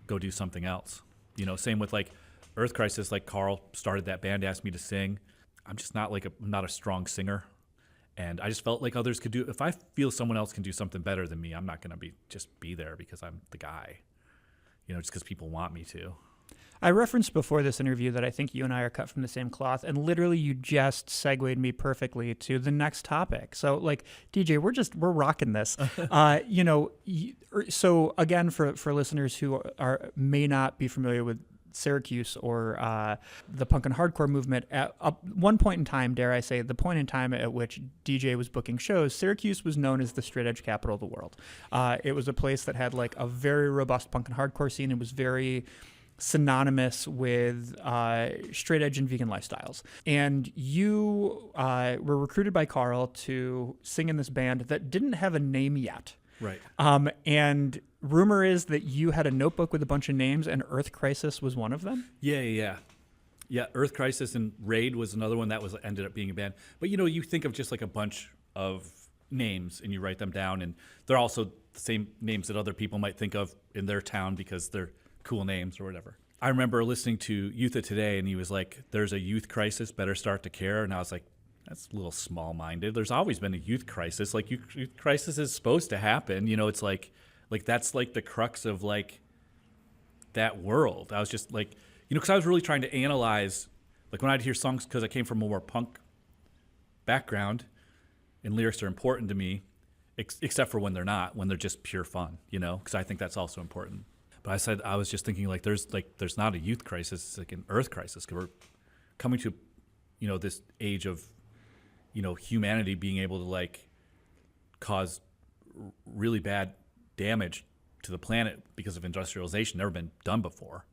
go do something else. Same with like Earth Crisis. Like Carl started that band, asked me to sing. I'm just not a strong singer, and I just felt like others could do. If I feel someone else can do something better than me, I'm not gonna be there because I'm the guy. Just because people want me to. I referenced before this interview that I think you and I are cut from the same cloth, and literally you just segued me perfectly to the next topic. So like DJ, we're rocking this. So again, for listeners who may not be familiar with Syracuse or the punk and hardcore movement, at one point in time, dare I say, the point in time at which DJ was booking shows, Syracuse was known as the straight edge capital of the world. It was a place that had like a very robust punk and hardcore scene. It was very synonymous with straight edge and vegan lifestyles. And you were recruited by Carl to sing in this band that didn't have a name yet. Right. And rumor is that you had a notebook with a bunch of names, and Earth Crisis was one of them? Yeah. Earth Crisis and Raid was another one that ended up being a band. But you think of just like a bunch of names and you write them down, and they're also the same names that other people might think of in their town because they're cool names or whatever. I remember listening to Youth of Today, and he was like, there's a youth crisis, better start to care. And I was like, that's a little small-minded. There's always been a youth crisis. Like, youth crisis is supposed to happen. You know, it's like that's like the crux of like that world. I was just like, you know, because I was really trying to analyze, like when I'd hear songs, because I came from a more punk background, and lyrics are important to me, except for when they're not, when they're just pure fun, you know, because I think that's also important. But I was just thinking there's not a youth crisis, it's like an earth crisis, because we're coming to, you know, this age of, you know, humanity being able to like cause really bad damage to the planet because of industrialization, never been done before.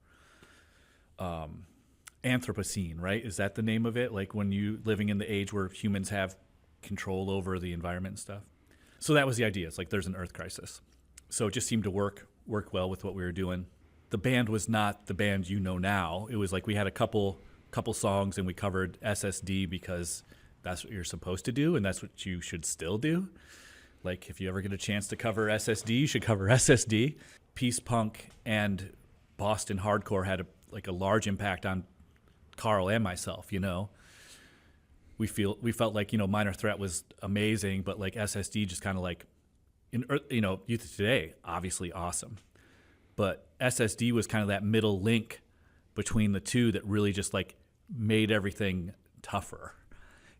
Anthropocene, right? Is that the name of it? Like when you living in the age where humans have control over the environment and stuff. So that was the idea. It's like there's an earth crisis. So it just seemed to work well with what we were doing. The band was not the band you know now. It was like we had a couple songs and we covered SSD because that's what you're supposed to do and that's what you should still do. Like if you ever get a chance to cover SSD, you should cover SSD. Peace punk and Boston hardcore had a large impact on Carl and myself, you know. We felt like, you know, Minor Threat was amazing, but like SSD just kind of like, you know, Youth of Today, obviously awesome. But SSD was kind of that middle link between the two that really just like made everything tougher.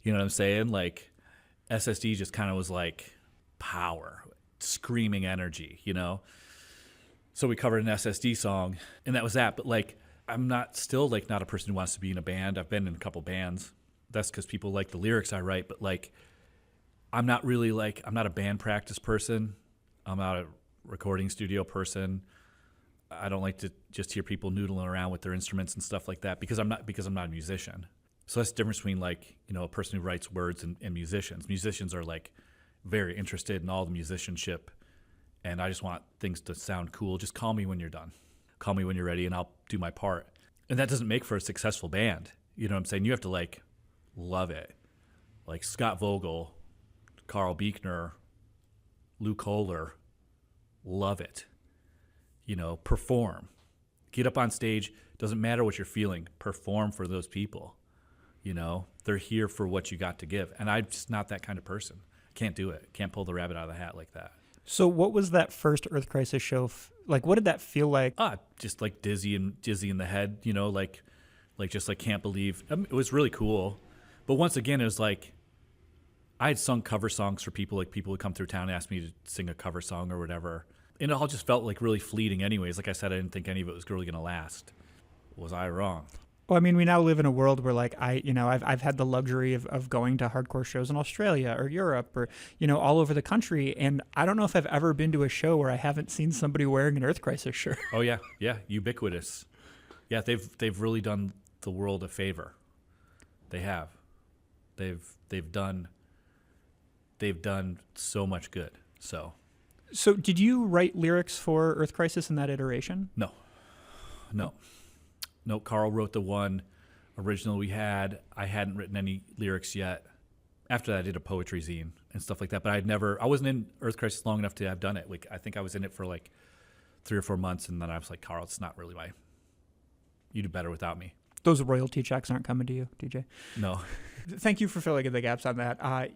You know what I'm saying? Like SSD just kind of was like power, screaming energy, you know? So we covered an SSD song and that was that. But like, I'm not a person who wants to be in a band. I've been in a couple bands. That's because people like the lyrics I write, but like, I'm not a band practice person. I'm not a recording studio person. I don't like to just hear people noodling around with their instruments and stuff like that because I'm not a musician. So that's the difference between like, you know, a person who writes words and musicians. Musicians are like very interested in all the musicianship, and I just want things to sound cool. Just call me when you're done. Call me when you're ready and I'll do my part. And that doesn't make for a successful band. You know what I'm saying? You have to like love it. Like Scott Vogel, Carl Buechner, Lou Kohler, love it. You know, perform. Get up on stage. Doesn't matter what you're feeling. Perform for those people. You know, they're here for what you got to give. And I'm just not that kind of person. Can't do it. Can't pull the rabbit out of the hat like that. So what was that first Earth Crisis show? Like, what did that feel like? Just like dizzy in the head, you know, like just like can't believe. It was really cool. But once again, it was like, I had sung cover songs for people, like people would come through town and ask me to sing a cover song or whatever. And it all just felt like really fleeting anyways. Like I said, I didn't think any of it was really going to last. Was I wrong? Well, I mean, we now live in a world where like I've had the luxury of going to hardcore shows in Australia or Europe or, you know, all over the country. And I don't know if I've ever been to a show where I haven't seen somebody wearing an Earth Crisis shirt. Oh yeah. Yeah. Ubiquitous. Yeah. They've really done the world a favor. They have. They've done so much good. So did you write lyrics for Earth Crisis in that iteration? No. Carl wrote the one original we had. I hadn't written any lyrics yet. After that, I did a poetry zine and stuff like that. But I wasn't in Earth Crisis long enough to have done it. Like I think I was in it for like 3 or 4 months, and then I was like, Carl, it's not really you do better without me. Those royalty checks aren't coming to you, DJ. No. Thank you for filling in the gaps on that.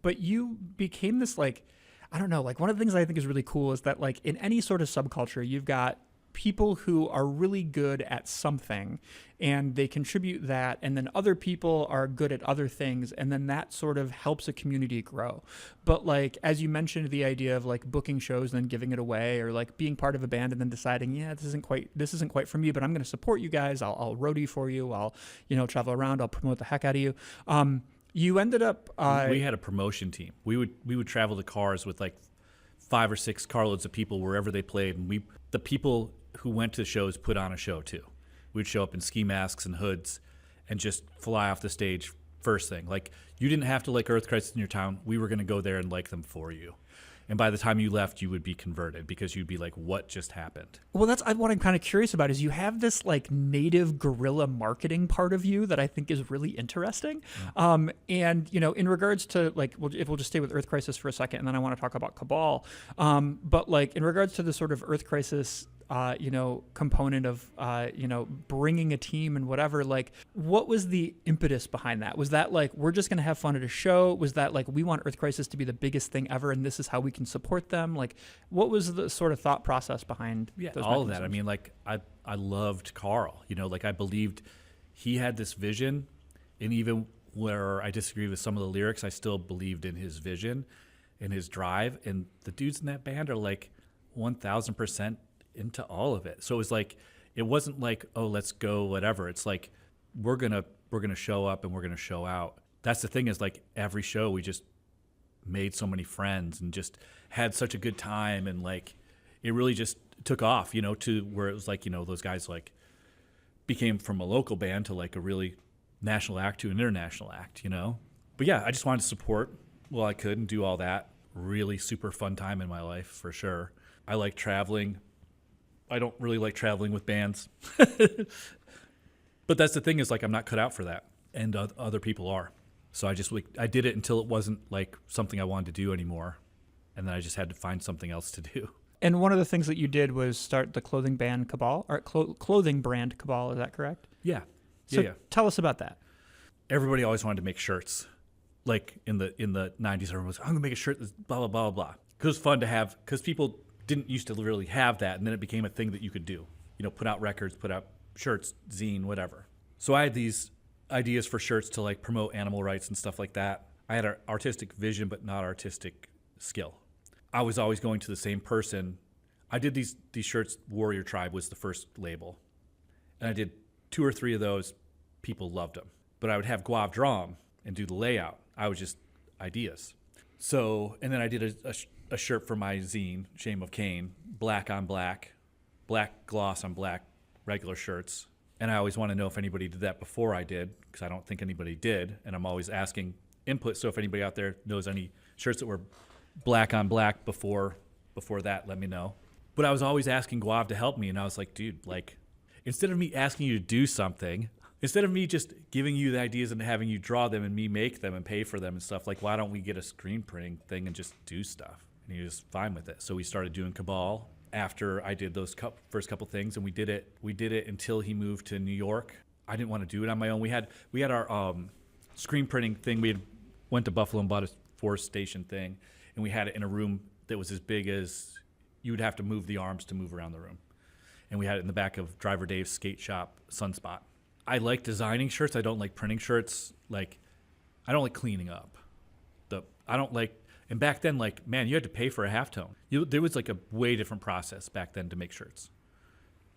But you became this like, I don't know, like one of the things I think is really cool is that like in any sort of subculture, you've got people who are really good at something and they contribute that, and then other people are good at other things, and then that sort of helps a community grow. But like, as you mentioned, the idea of like booking shows and then giving it away, or like being part of a band and then deciding, yeah, this isn't quite for me, but I'm going to support you guys. I'll roadie for you. I'll, you know, travel around. I'll promote the heck out of you. You ended up... we had a promotion team. We would travel to cars with like 5 or 6 carloads of people wherever they played, and the people who went to shows put on a show too. We'd show up in ski masks and hoods and just fly off the stage first thing. Like, you didn't have to like Earth Crisis in your town. We were going to go there and like them for you. And by the time you left, you would be converted because you'd be like, what just happened? Well, that's what I'm kind of curious about is you have this like native guerrilla marketing part of you that I think is really interesting. And, in regards to like, if we'll just stay with Earth Crisis for a second, and then I want to talk about Cabal. But like in regards to the sort of Earth Crisis component of, bringing a team and whatever, like what was the impetus behind that? Was that like, we're just going to have fun at a show? Was that like, we want Earth Crisis to be the biggest thing ever and this is how we can support them? Like what was the sort of thought process behind those all of mechanisms? that? I mean, like I loved Carl, like I believed he had this vision, and even where I disagree with some of the lyrics, I still believed in his vision and his drive. And the dudes in that band are like 1,000% into all of it. So it was like, it wasn't like, oh, let's go, whatever. It's like, we're gonna show up and we're gonna show out. That's the thing is like every show we just made so many friends and just had such a good time, and like it really just took off, to where it was like, those guys like became from a local band to like a really national act to an international act, But yeah, I just wanted to support while I could and do all that. Really super fun time in my life for sure. I like traveling. I don't really like traveling with bands. But that's the thing is like I'm not cut out for that, and other people are. So I did it until it wasn't like something I wanted to do anymore, and then I just had to find something else to do. And one of the things that you did was start the clothing brand Cabal, or clothing brand Cabal, is that correct? Yeah. So yeah. Tell us about that. Everybody always wanted to make shirts. Like in the 90s, everyone was, I'm going to make a shirt that's blah, blah, blah, blah. Because it was fun to have, because people didn't used to really have that, and then it became a thing that you could do. Put out records, put out shirts, zine, whatever. So I had these ideas for shirts to like promote animal rights and stuff like that. I had an artistic vision, but not artistic skill. I was always going to the same person. I did these shirts. Warrior Tribe was the first label, and I did 2 or 3 of those. People loved them, but I would have Guav draw them and do the layout. I was just ideas. So, and then I did a shirt for my zine, Shame of Cain, black on black, black gloss on black, regular shirts. And I always want to know if anybody did that before I did, because I don't think anybody did. And I'm always asking input. So if anybody out there knows any shirts that were black on black before that, let me know. But I was always asking Guav to help me. And I was like, dude, like, instead of me asking you to do something, instead of me just giving you the ideas and having you draw them and me make them and pay for them and stuff, like, why don't we get a screen printing thing and just do stuff? And he was fine with it. So we started doing Cabal after I did those first couple things, and we did it until he moved to New York. I didn't want to do it on my own. We had our screen printing thing. We went to Buffalo and bought a 4-station thing, and we had it in a room that was as big as you would have to move the arms to move around the room. And we had it in the back of Driver Dave's skate shop, Sunspot. I like designing shirts. I don't like printing shirts. Like, I don't like cleaning up. And back then, like, man, you had to pay for a halftone. There was like a way different process back then to make shirts.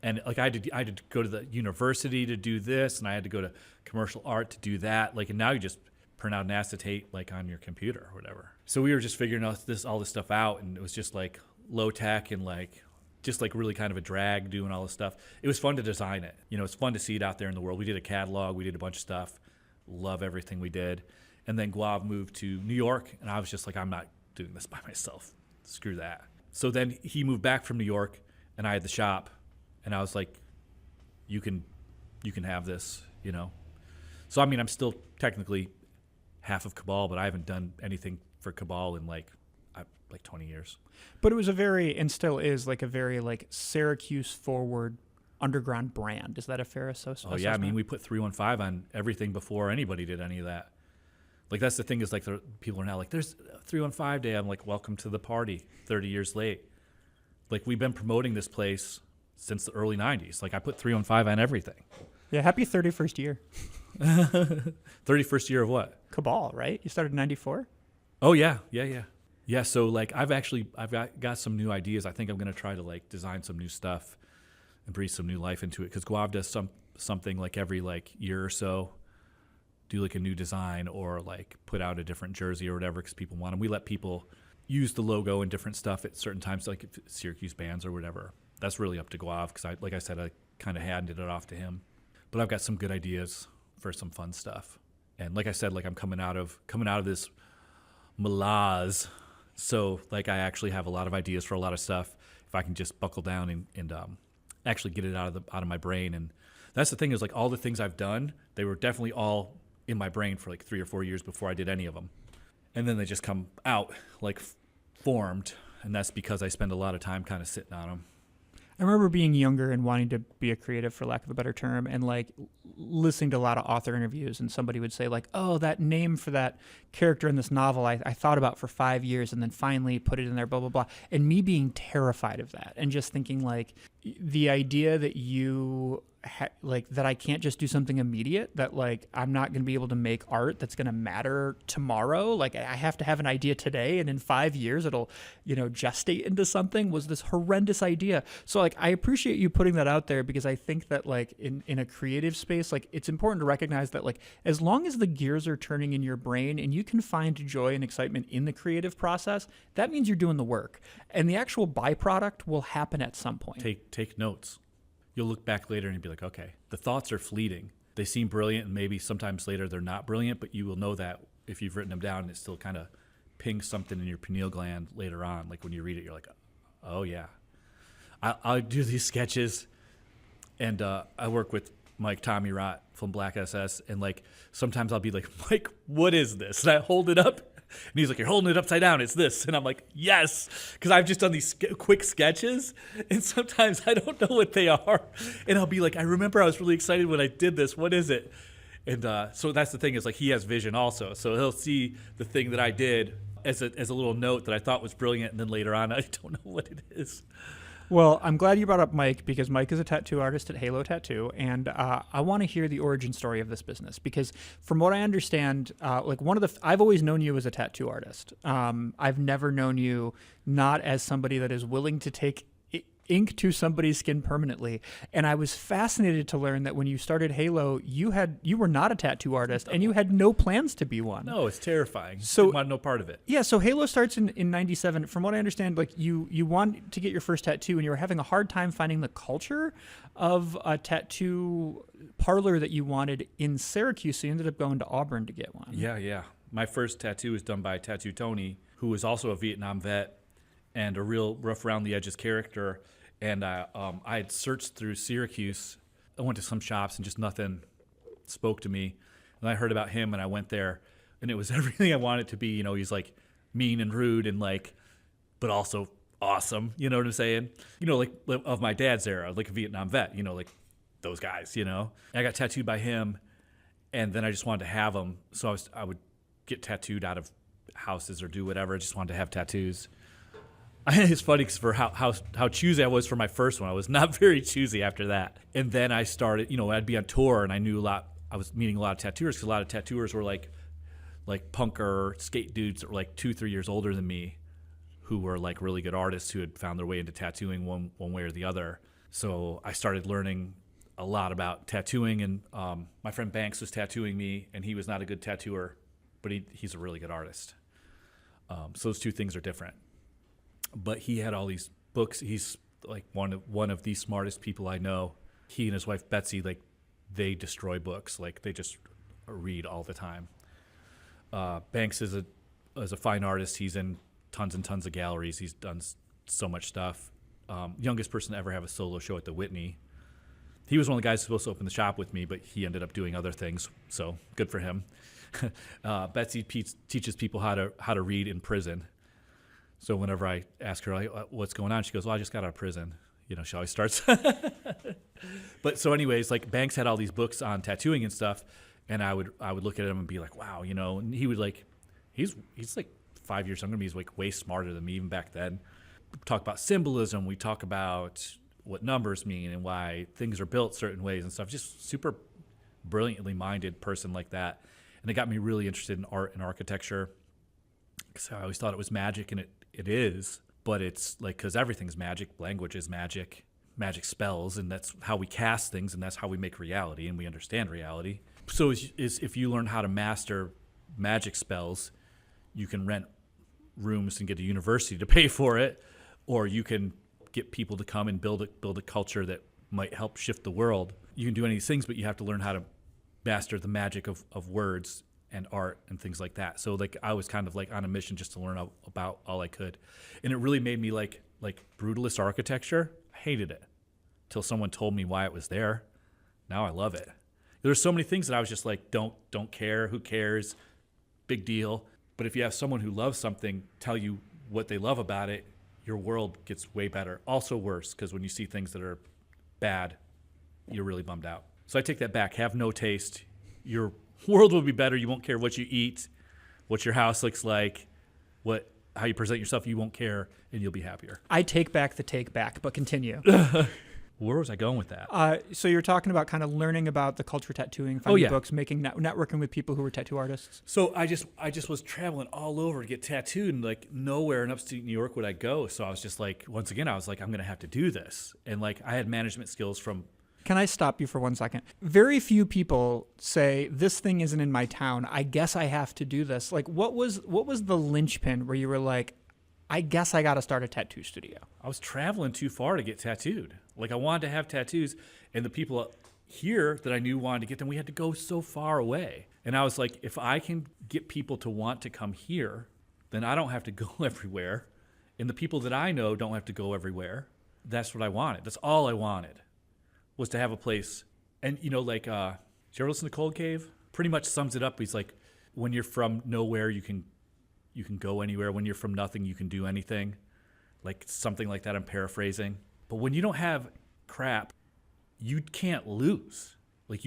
And like I had to go to the university to do this, and I had to go to commercial art to do that. Like, and now you just print out an acetate like on your computer or whatever. So we were just figuring out all this stuff out, and it was just like low tech and like just like really kind of a drag doing all this stuff. It was fun to design it. It's fun to see it out there in the world. We did a catalog. We did a bunch of stuff. Love everything we did. And then Guav moved to New York, and I was just like, I'm not doing this by myself. Screw that. So then he moved back from New York, and I had the shop, and I was like, you can have this, So, I mean, I'm still technically half of Cabal, but I haven't done anything for Cabal in like 20 years. But it was and still is like a very like Syracuse forward underground brand. Is that a fair assessment? Oh yeah, I mean, we put 315 on everything before anybody did any of that. Like, that's the thing is like people are now like, there's 315 Day. I'm like, welcome to the party 30 years late. Like, we've been promoting this place since the early 90s. Like, I put 315 on everything. Yeah, happy 31st year. 31st year of what? Cabal, right? You started in 94? Oh yeah. Yeah, so like I've got some new ideas. I think I'm going to try to like design some new stuff and breathe some new life into it, because Guav does something like every like year or so, do like a new design or like put out a different jersey or whatever because people want them. We let people use the logo and different stuff at certain times, like Syracuse bands or whatever. That's really up to Guav, because like I said, I kind of handed it off to him. But I've got some good ideas for some fun stuff. And like I said, like I'm coming out of this malaise So like I actually have a lot of ideas for a lot of stuff if I can just buckle down and actually get it out of my brain. And that's the thing is like all the things I've done, they were definitely all in my brain for like 3 or 4 years before I did any of them. And then they just come out like formed. And that's because I spend a lot of time kind of sitting on them. I remember being younger and wanting to be a creative, for lack of a better term, and like listening to a lot of author interviews, and somebody would say like, oh, that name for that character in this novel I thought about for 5 years and then finally put it in there, blah, blah, blah. And me being terrified of that and just thinking like the idea that you like that I can't just do something immediate, that like I'm not going to be able to make art that's going to matter tomorrow. Like I have to have an idea today and in 5 years it'll, gestate into something, was this horrendous idea. So like I appreciate you putting that out there, because I think that like in a creative space, like it's important to recognize that like as long as the gears are turning in your brain and you can find joy and excitement in the creative process, that means you're doing the work, and the actual byproduct will happen at some point. Take notes. You'll look back later and you'll be like, okay, the thoughts are fleeting. They seem brilliant, and maybe sometimes later they're not brilliant, but you will know that if you've written them down, and it still kind of pings something in your pineal gland later on. Like when you read it, you're like, oh yeah. I'll do these sketches, and I work with Mike Tommy Rott from Black SS, and like sometimes I'll be like, Mike, what is this? And I hold it up. And he's like, you're holding it upside down. It's this. And I'm like, yes. Because I've just done these quick sketches. And sometimes I don't know what they are. And I'll be like, I remember I was really excited when I did this. What is it? And so that's the thing, is like he has vision also. So he'll see the thing that I did as a little note that I thought was brilliant. And then later on, I don't know what it is. Well, I'm glad you brought up Mike, because Mike is a tattoo artist at Halo Tattoo, and I want to hear the origin story of this business, because from what I understand, I've always known you as a tattoo artist. I've never known you not as somebody that is willing to take ink to somebody's skin permanently. And I was fascinated to learn that when you started Halo, you were not a tattoo artist, and you had no plans to be one. No, it's terrifying. So, didn't want no part of it. Yeah, so Halo starts in 97. From what I understand, like you want to get your first tattoo, and you were having a hard time finding the culture of a tattoo parlor that you wanted in Syracuse, so you ended up going to Auburn to get one. Yeah. My first tattoo was done by Tattoo Tony, who was also a Vietnam vet and a real rough around the edges character. And I had searched through Syracuse. I went to some shops and just nothing spoke to me. And I heard about him, and I went there, and it was everything I wanted it to be. He's like mean and rude and like, but also awesome. You know what I'm saying? Like of my dad's era, like a Vietnam vet. Like those guys. I got tattooed by him, and then I just wanted to have them. So I would get tattooed out of houses or do whatever. I just wanted to have tattoos. It's funny because for how choosy I was for my first one, I was not very choosy after that. And then I started, I'd be on tour, and I knew a lot. I was meeting a lot of tattooers, because a lot of tattooers were like punk or skate dudes that were like 2-3 years older than me, who were like really good artists who had found their way into tattooing one way or the other. So I started learning a lot about tattooing, and my friend Banks was tattooing me, and he was not a good tattooer, but he's a really good artist. So those two things are different. But he had all these books. He's like one of the smartest people I know. He and his wife Betsy, like they destroy books. Like they just read all the time. Banks is a fine artist. He's in tons and tons of galleries. He's done so much stuff. Youngest person to ever have a solo show at the Whitney. He was one of the guys supposed to open the shop with me, but he ended up doing other things. So good for him. Betsy teaches people how to read in prison. So whenever I ask her, like, what's going on, she goes, well, I just got out of prison. She always starts. But so anyways, like Banks had all these books on tattooing and stuff, and I would look at him and be like, wow, and he would like, he's like 5 years younger than me. He's like way smarter than me even back then. We talk about symbolism. We talk about what numbers mean and why things are built certain ways and stuff. Just super brilliantly minded person like that. And it got me really interested in art and architecture, because I always thought it was magic, and it is, but it's like, because everything's magic. Language is magic spells, and that's how we cast things, and that's how we make reality, and we understand reality. So if you learn how to master magic spells, you can rent rooms and get a university to pay for it, or you can get people to come and build a culture that might help shift the world. You can do any of these things, but you have to learn how to master the magic of words and art and things like that. So like I was kind of like on a mission just to learn about all I could. And it really made me like brutalist architecture. I hated it till someone told me why it was there. Now I love it. There's so many things that I was just like, don't care, who cares, big deal. But if you have someone who loves something tell you what they love about it, your world gets way better. Also worse, because when you see things that are bad, you're really bummed out. So I take that back. Have no taste. Your world will be better. You won't care what you eat, what your house looks like, how you present yourself. You won't care, and you'll be happier. I take back the take back, but continue. Where was I going with that? So you're talking about kind of learning about the culture of tattooing, finding books, making networking with people who were tattoo artists. So I just was traveling all over to get tattooed, and like nowhere in upstate New York would I go. So I was just like, once again, I was like, I'm going to have to do this. And like I had management skills from. Can I stop you for 1 second? Very few people say, this thing isn't in my town. I guess I have to do this. Like, what was the linchpin where you were like, I guess I got to start a tattoo studio? I was traveling too far to get tattooed. Like I wanted to have tattoos, and the people here that I knew wanted to get them, we had to go so far away. And I was like, if I can get people to want to come here, then I don't have to go everywhere. And the people that I know don't have to go everywhere. That's what I wanted. That's all I wanted, was to have a place. And you know, like, did you ever listen to Cold Cave? Pretty much sums it up. He's like, when you're from nowhere, you can go anywhere. When you're from nothing, you can do anything. Like something like that, I'm paraphrasing. But when you don't have crap, you can't lose. Like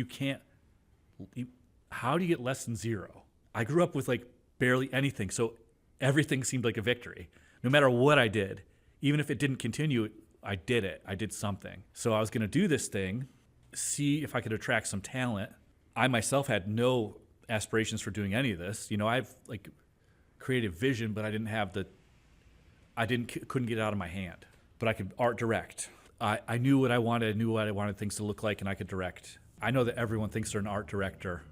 how do you get less than zero? I grew up with like barely anything, so everything seemed like a victory. No matter what I did, even if it didn't continue, I did it. I did something. So I was going to do this thing, see if I could attract some talent. I myself had no aspirations for doing any of this. You know, I've like creative vision, but I couldn't get it out of my hand. But I could art direct. I knew what I wanted. I knew what I wanted things to look like, and I could direct. I know that everyone thinks they're an art director,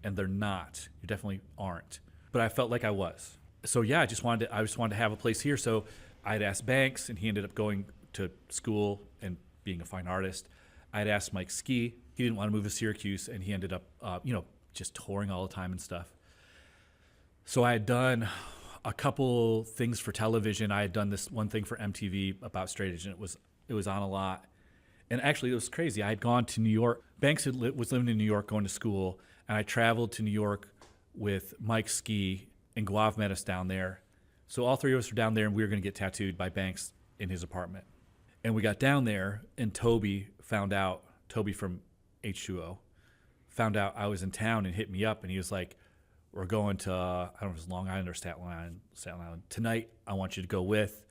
and they're not. You definitely aren't. But I felt like I was. So yeah, I just wanted to have a place here. So I'd asked Banks, and he ended up going to school and being a fine artist. I'd asked Mike Ski. He didn't want to move to Syracuse, and he ended up, just touring all the time and stuff. So I had done a couple things for television. I had done this one thing for MTV about straight edge, and it was on a lot. And actually, it was crazy. I had gone to New York. Banks was living in New York, going to school, and I traveled to New York with Mike Ski, and Guav met us down there. So all three of us were down there, and we were going to get tattooed by Banks in his apartment. And we got down there, and Toby from H2O, found out I was in town and hit me up, and he was like, we're going to, I don't know if it was Long Island or Staten Island. Tonight, I want you to go with.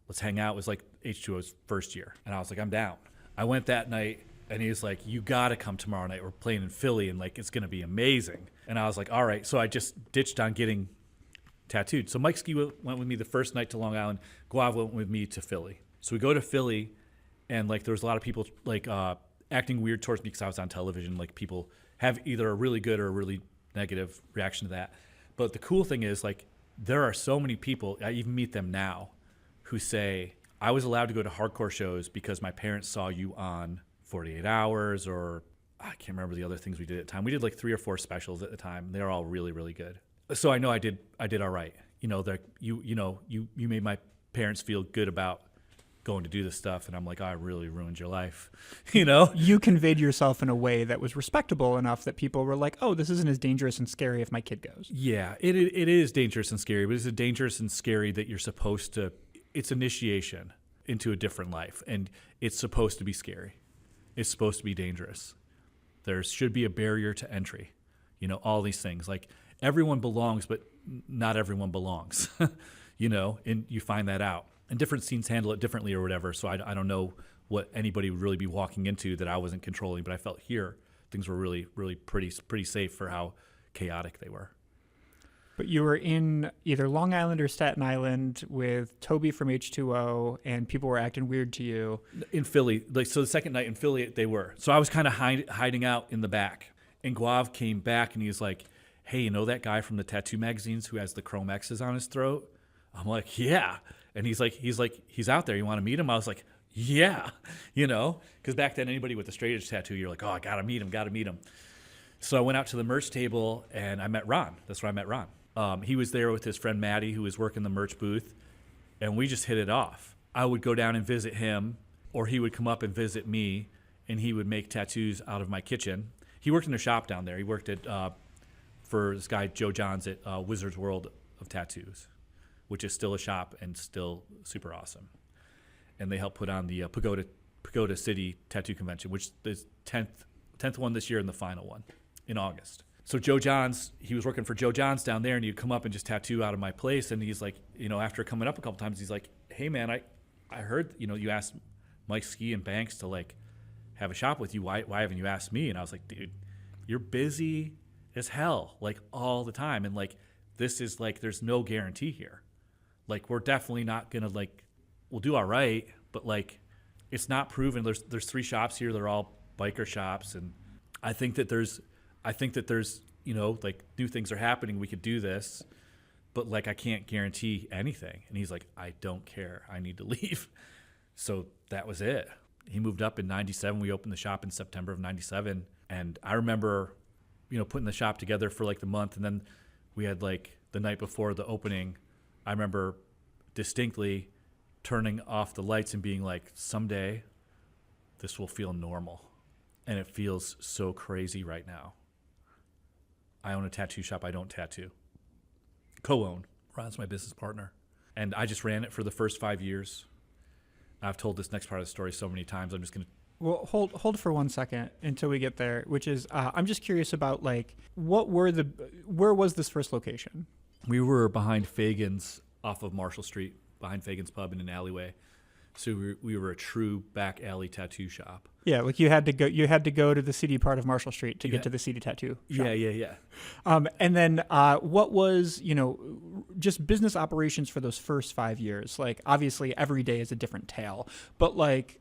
Let's hang out. It was like H2O's first year. And I was like, I'm down. I went that night, and he was like, you got to come tomorrow night. We're playing in Philly, and like it's going to be amazing. And I was like, all right. So I just ditched on getting tattooed. So Mike Ski went with me the first night to Long Island. Guav went with me to Philly. So we go to Philly, and like there was a lot of people like acting weird towards me because I was on television. Like people have either a really good or a really negative reaction to that. But the cool thing is, like, there are so many people, I even meet them now, who say, I was allowed to go to hardcore shows because my parents saw you on 48 Hours, or I can't remember the other things we did at the time. We did like 3 or 4 specials at the time. They were all really, really good. So I know I did all right. You know, you made my parents feel good about going to do this stuff, and I'm like, oh, I really ruined your life, you know? You conveyed yourself in a way that was respectable enough that people were like, oh, this isn't as dangerous and scary if my kid goes. Yeah, it is dangerous and scary, but it's dangerous and scary that you're supposed to, it's initiation into a different life, and it's supposed to be scary. It's supposed to be dangerous. There should be a barrier to entry, you know, all these things. Like, everyone belongs, but not everyone belongs, you know, and you find that out. And different scenes handle it differently or whatever, so I don't know what anybody would really be walking into that I wasn't controlling, but I felt here things were really, really pretty safe for how chaotic they were. But you were in either Long Island or Staten Island with Toby from H2O, and people were acting weird to you. In Philly, like, so the second night in Philly, they were. So I was kind of hiding out in the back, and Guav came back, and he was like, hey, you know that guy from the tattoo magazines who has the chrome X's on his throat? I'm like, yeah. And he's out there. You want to meet him? I was like, yeah, you know, because back then anybody with a straight edge tattoo, you're like, oh, I got to meet him. So I went out to the merch table and I met Ron. That's where I met Ron. He was there with his friend Maddie, who was working the merch booth, and we just hit it off. I would go down and visit him, or he would come up and visit me, and he would make tattoos out of my kitchen. He worked in a shop down there. He worked at for this guy Joe Johns at Wizard's World of Tattoos, which is still a shop and still super awesome. And they helped put on the Pagoda City Tattoo Convention, which is 10th one this year and the final one in August. So Joe Johns, he was working for Joe Johns down there, and he'd come up and just tattoo out of my place. And he's like, after coming up a couple times, he's like, hey man, I heard, you asked Mike Ski and Banks to like have a shop with you. Why haven't you asked me? And I was like, dude, you're busy as hell, like all the time. And like, this is like, there's no guarantee here. Like, we're definitely not going to like, we'll do all right, but like, it's not proven. There's 3 shops here. They're all biker shops. And I think that there's, like new things are happening. We could do this, but like, I can't guarantee anything. And he's like, I don't care. I need to leave. So that was it. He moved up in 97. We opened the shop in September of 97. And I remember, putting the shop together for like the month. And then we had like the night before the opening, I remember distinctly turning off the lights and being like, someday this will feel normal. And it feels so crazy right now. I own a tattoo shop. I don't tattoo. Co-own. Ron's my business partner. And I just ran it for the first 5 years. I've told this next part of the story so many times. I'm just going to. Well, hold for 1 second until we get there, which is, I'm just curious about like, where was this first location? We were behind Fagan's off of Marshall Street, behind Fagan's Pub in an alleyway. So we were a true back alley tattoo shop. Yeah, like you had to go to the seedy part of Marshall Street to get to the seedy tattoo shop. Yeah. And then what was, just business operations for those first 5 years? Like, obviously every day is a different tale, but like,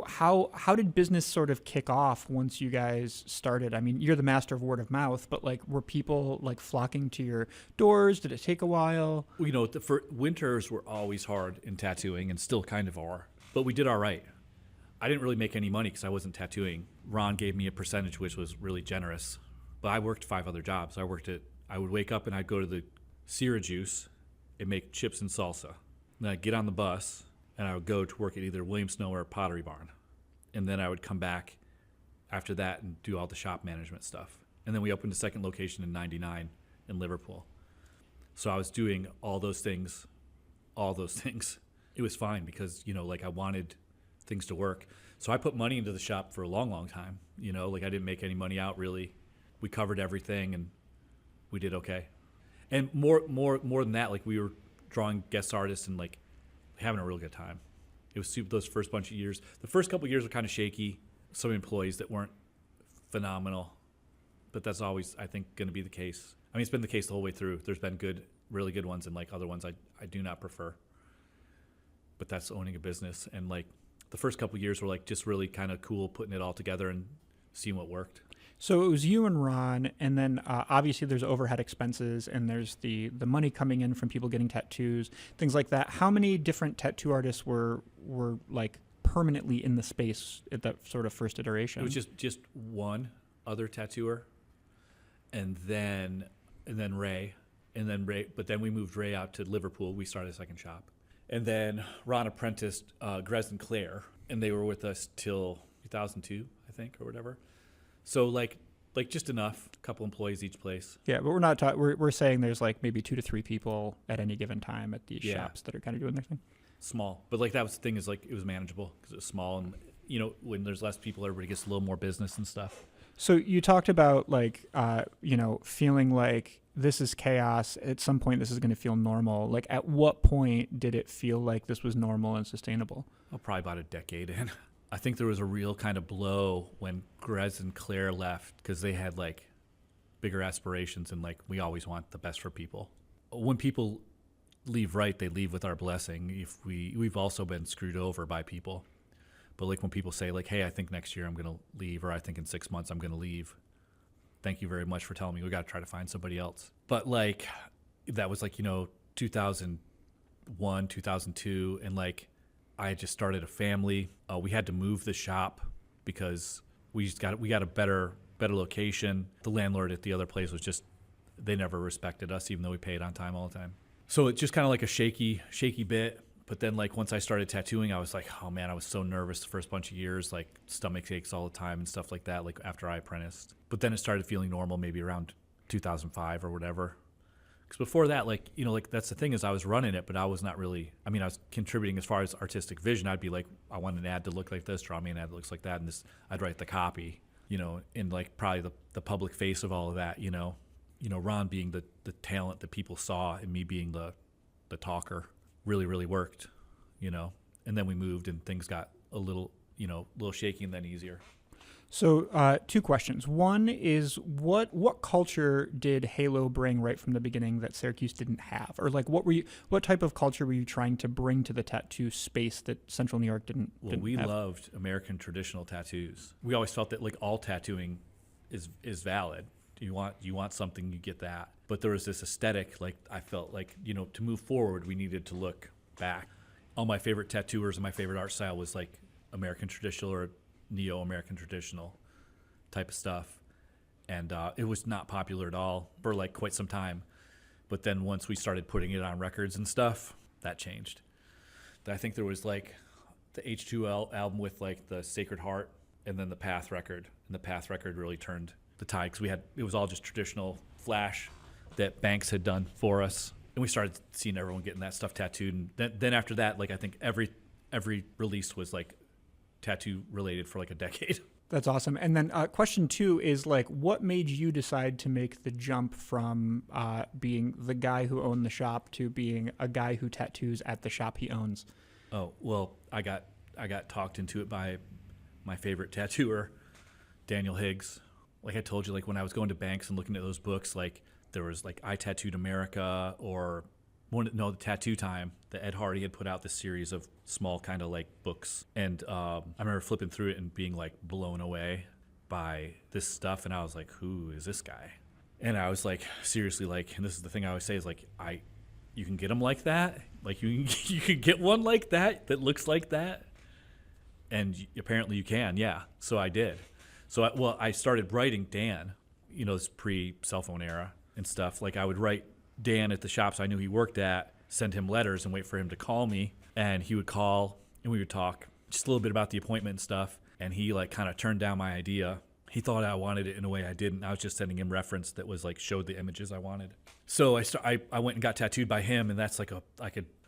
how did business sort of kick off once you guys started? I mean, you're the master of word of mouth, but like, were people like flocking to your doors? Did it take a while? Well, for winters were always hard in tattooing and still kind of are, but we did all right. I didn't really make any money because I wasn't tattooing. Ron gave me a percentage, which was really generous, but I worked 5 other jobs. I would wake up and I'd go to the Syracuse and make chips and salsa. Then I'd get on the bus and I would go to work at either William Snow or Pottery Barn. And then I would come back after that and do all the shop management stuff. And then we opened a second location in 99 in Liverpool. So I was doing all those things. It was fine because, like I wanted things to work. So I put money into the shop for a long, long time. Like I didn't make any money out really. We covered everything and we did okay. And more than that, like we were drawing guest artists and like having a real good time. It was those first bunch of years. The first couple of years were kind of shaky. Some employees that weren't phenomenal, but that's always, I think, going to be the case. I mean, it's been the case the whole way through. There's been really good ones, and like other ones I do not prefer. But that's owning a business. And like the first couple of years were like just really kind of cool, putting it all together and seeing what worked. So it was you and Ron, and then obviously there's overhead expenses, and there's the money coming in from people getting tattoos, things like that. How many different tattoo artists were like permanently in the space at that sort of first iteration? It was just one other tattooer, and then Ray, but then we moved Ray out to Liverpool. We started a second shop, and then Ron apprenticed Grez and Claire, and they were with us till 2002, I think, or whatever. So like just enough, a couple employees each place. Yeah, but we're not we're saying there's like maybe 2 to 3 people at any given time at these shops that are kind of doing their thing. Small, but like that was the thing, is like it was manageable because it was small, and when there's less people, everybody gets a little more business and stuff. So you talked about like feeling like this is chaos. At some point, this is going to feel normal. Like, at what point did it feel like this was normal and sustainable? Oh, probably about a decade in. I think there was a real kind of blow when Grez and Claire left because they had like bigger aspirations, and like we always want the best for people. When people leave right, they leave with our blessing. If we've also been screwed over by people. But like when people say like, hey, I think next year I'm going to leave, or I think in 6 months I'm going to leave. Thank you very much for telling me. We got to try to find somebody else. But like that was like, 2001, 2002, and like I had just started a family. We had to move the shop because we got a better better location. The landlord at the other place was just, they never respected us, even though we paid on time all the time. So it's just kind of like a shaky bit. But then like once I started tattooing, I was like, oh man, I was so nervous the first bunch of years, like stomach aches all the time and stuff like that, like after I apprenticed. But then it started feeling normal maybe around 2005 or whatever. Because before that, like, you know, like that's the thing is I was running it, but I was not really, I mean, I was contributing as far as artistic vision. I'd be like, I want an ad to look like this, draw me an ad that looks like that. And this, I'd write the copy, you know, in like probably the public face of all of that, you know, Ron being the talent that people saw and me being the talker really, really worked, you know. And then we moved and things got a little shaky and then easier. So 2 questions. One is what culture did Halo bring right from the beginning that Syracuse didn't have? Or like what type of culture were you trying to bring to the tattoo space that Central New York didn't we have? loved American traditional tattoos. We always felt that like all tattooing is valid. You want something, you get that. But there was this aesthetic, like I felt like, you know, to move forward, we needed to look back. All my favorite tattooers and my favorite art style was like American traditional or neo-American traditional type of stuff. And it was not popular at all for like quite some time. But then once we started putting it on records and stuff, that changed. I think there was like the H2L album with like the Sacred Heart and then the Path record. And the Path record really turned the tide because it was all just traditional flash that Banks had done for us. And we started seeing everyone getting that stuff tattooed. And then after that, like I think every release was like tattoo related for like a decade. That's awesome. And then question 2 is like, what made you decide to make the jump from being the guy who owned the shop to being a guy who tattoos at the shop he owns? Oh, well, I got talked into it by my favorite tattooer, Dan Higgs. Like I told you, like when I was going to Banks and looking at those books, like there was like I Tattooed America or the Tattoo Time, that Ed Hardy had put out this series of small kind of like books. And I remember flipping through it and being like blown away by this stuff. And I was like, who is this guy? And I was like, seriously, like, and this is the thing I always say is like, you can get them like that. Like you can get one like that looks like that. And apparently you can. Yeah. So I did. So I started writing Dan, you know, this pre-cell phone era and stuff. Like I would write Dan at the shops I knew he worked at, send him letters and wait for him to call me. And he would call and we would talk just a little bit about the appointment and stuff. And he like kind of turned down my idea. He thought I wanted it in a way I didn't. I was just sending him reference that was like showed the images I wanted. So I went and got tattooed by him, and that's like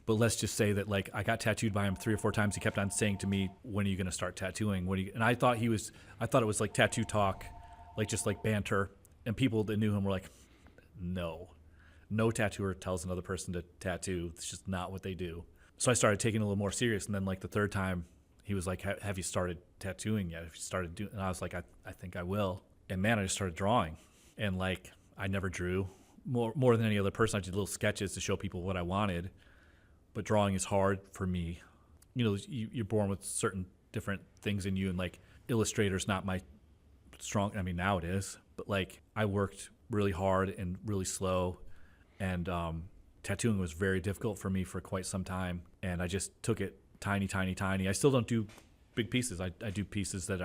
but let's just say that like I got tattooed by him 3 or 4 times. He kept on saying to me, "When are you going to start tattooing? And I thought it was like tattoo talk, like just like banter. And people that knew him were like, no tattooer tells another person to tattoo. It's just not what they do. So I started taking it a little more serious. And then like the 3rd time, he was like, have you started tattooing yet? Have you started doing? And I was like, I think I will. And man, I just started drawing. And like I never drew more than any other person. I did little sketches to show people what I wanted. But drawing is hard for me. You know, you're born with certain different things in you, and like illustrator's not my strong. I mean, now it is, but like I worked really hard and really slow, and tattooing was very difficult for me for quite some time. And I just took it tiny. I still don't do big pieces. I do pieces that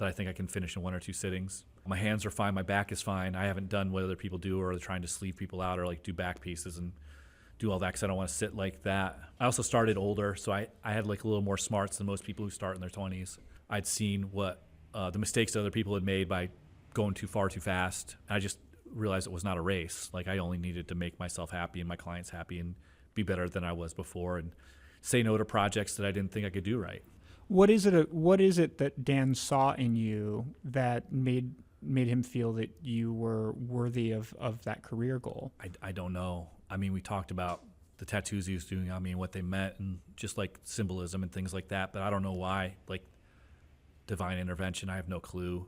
I think I can finish in 1 or 2 sittings. My hands are fine. My back is fine. I haven't done what other people do, or they're trying to sleeve people out, or like do back pieces and do all that because I don't want to sit like that. I also started older, so I had like a little more smarts than most people who start in their 20s. I'd seen what the mistakes that other people had made by going too far too fast. I just realized it was not a race. Like I only needed to make myself happy and my clients happy and be better than I was before, and say no to projects that I didn't think I could do right. What is it that Dan saw in you that made him feel that you were worthy of that career goal? I don't know. I mean, we talked about the tattoos he was doing on me and what they meant and just like symbolism and things like that, but I don't know why. Like divine intervention, I have no clue.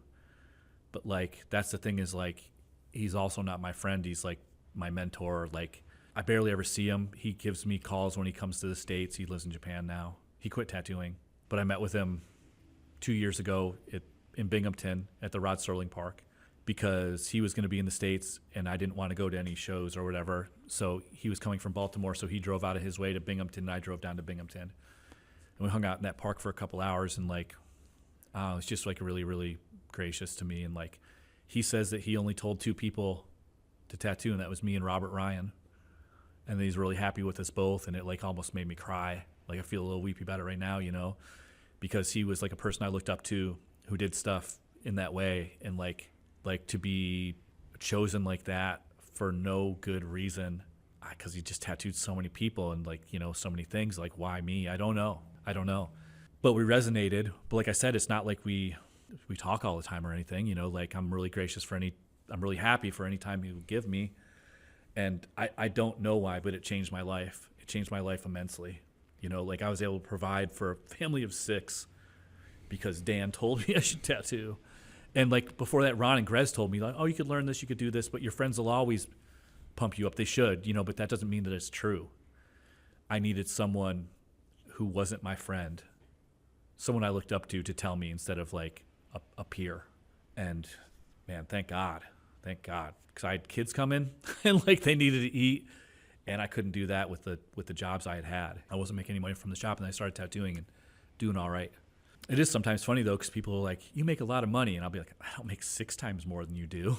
But like that's the thing is like he's also not my friend. He's like my mentor. Like I barely ever see him. He gives me calls when he comes to the States. He lives in Japan now. He quit tattooing. But I met with him 2 years ago in Binghamton at the Rod Serling Park because he was going to be in the States and I didn't want to go to any shows or whatever. So he was coming from Baltimore, so he drove out of his way to Binghamton and I drove down to Binghamton. And we hung out in that park for a couple hours and like, it was just like a really, really gracious to me. And like, he says that he only told 2 people to tattoo, and that was me and Robert Ryan. And that he's really happy with us both. And it like almost made me cry. Like, I feel a little weepy about it right now, you know, because he was like a person I looked up to who did stuff in that way. And like to be chosen like that for no good reason, because he just tattooed so many people and like, you know, so many things. Like, why me? I don't know. But we resonated. But like I said, it's not like we talk all the time or anything, you know. Like, I'm really happy for any time he would give me. And I don't know why, but it changed my life. It changed my life immensely. You know, like, I was able to provide for a family of 6 because Dan told me I should tattoo. And like, before that, Ron and Grez told me, like, oh, you could learn this, you could do this, but your friends will always pump you up. They should, you know, but that doesn't mean that it's true. I needed someone who wasn't my friend, someone I looked up to tell me instead of like a peer. And man, thank God, because I had kids coming and like they needed to eat, and I couldn't do that with the jobs I had. I wasn't making any money from the shop, and I started tattooing and doing all right. It is sometimes funny though, because people are like, you make a lot of money, and I'll be like, I don't make 6 times more than you do.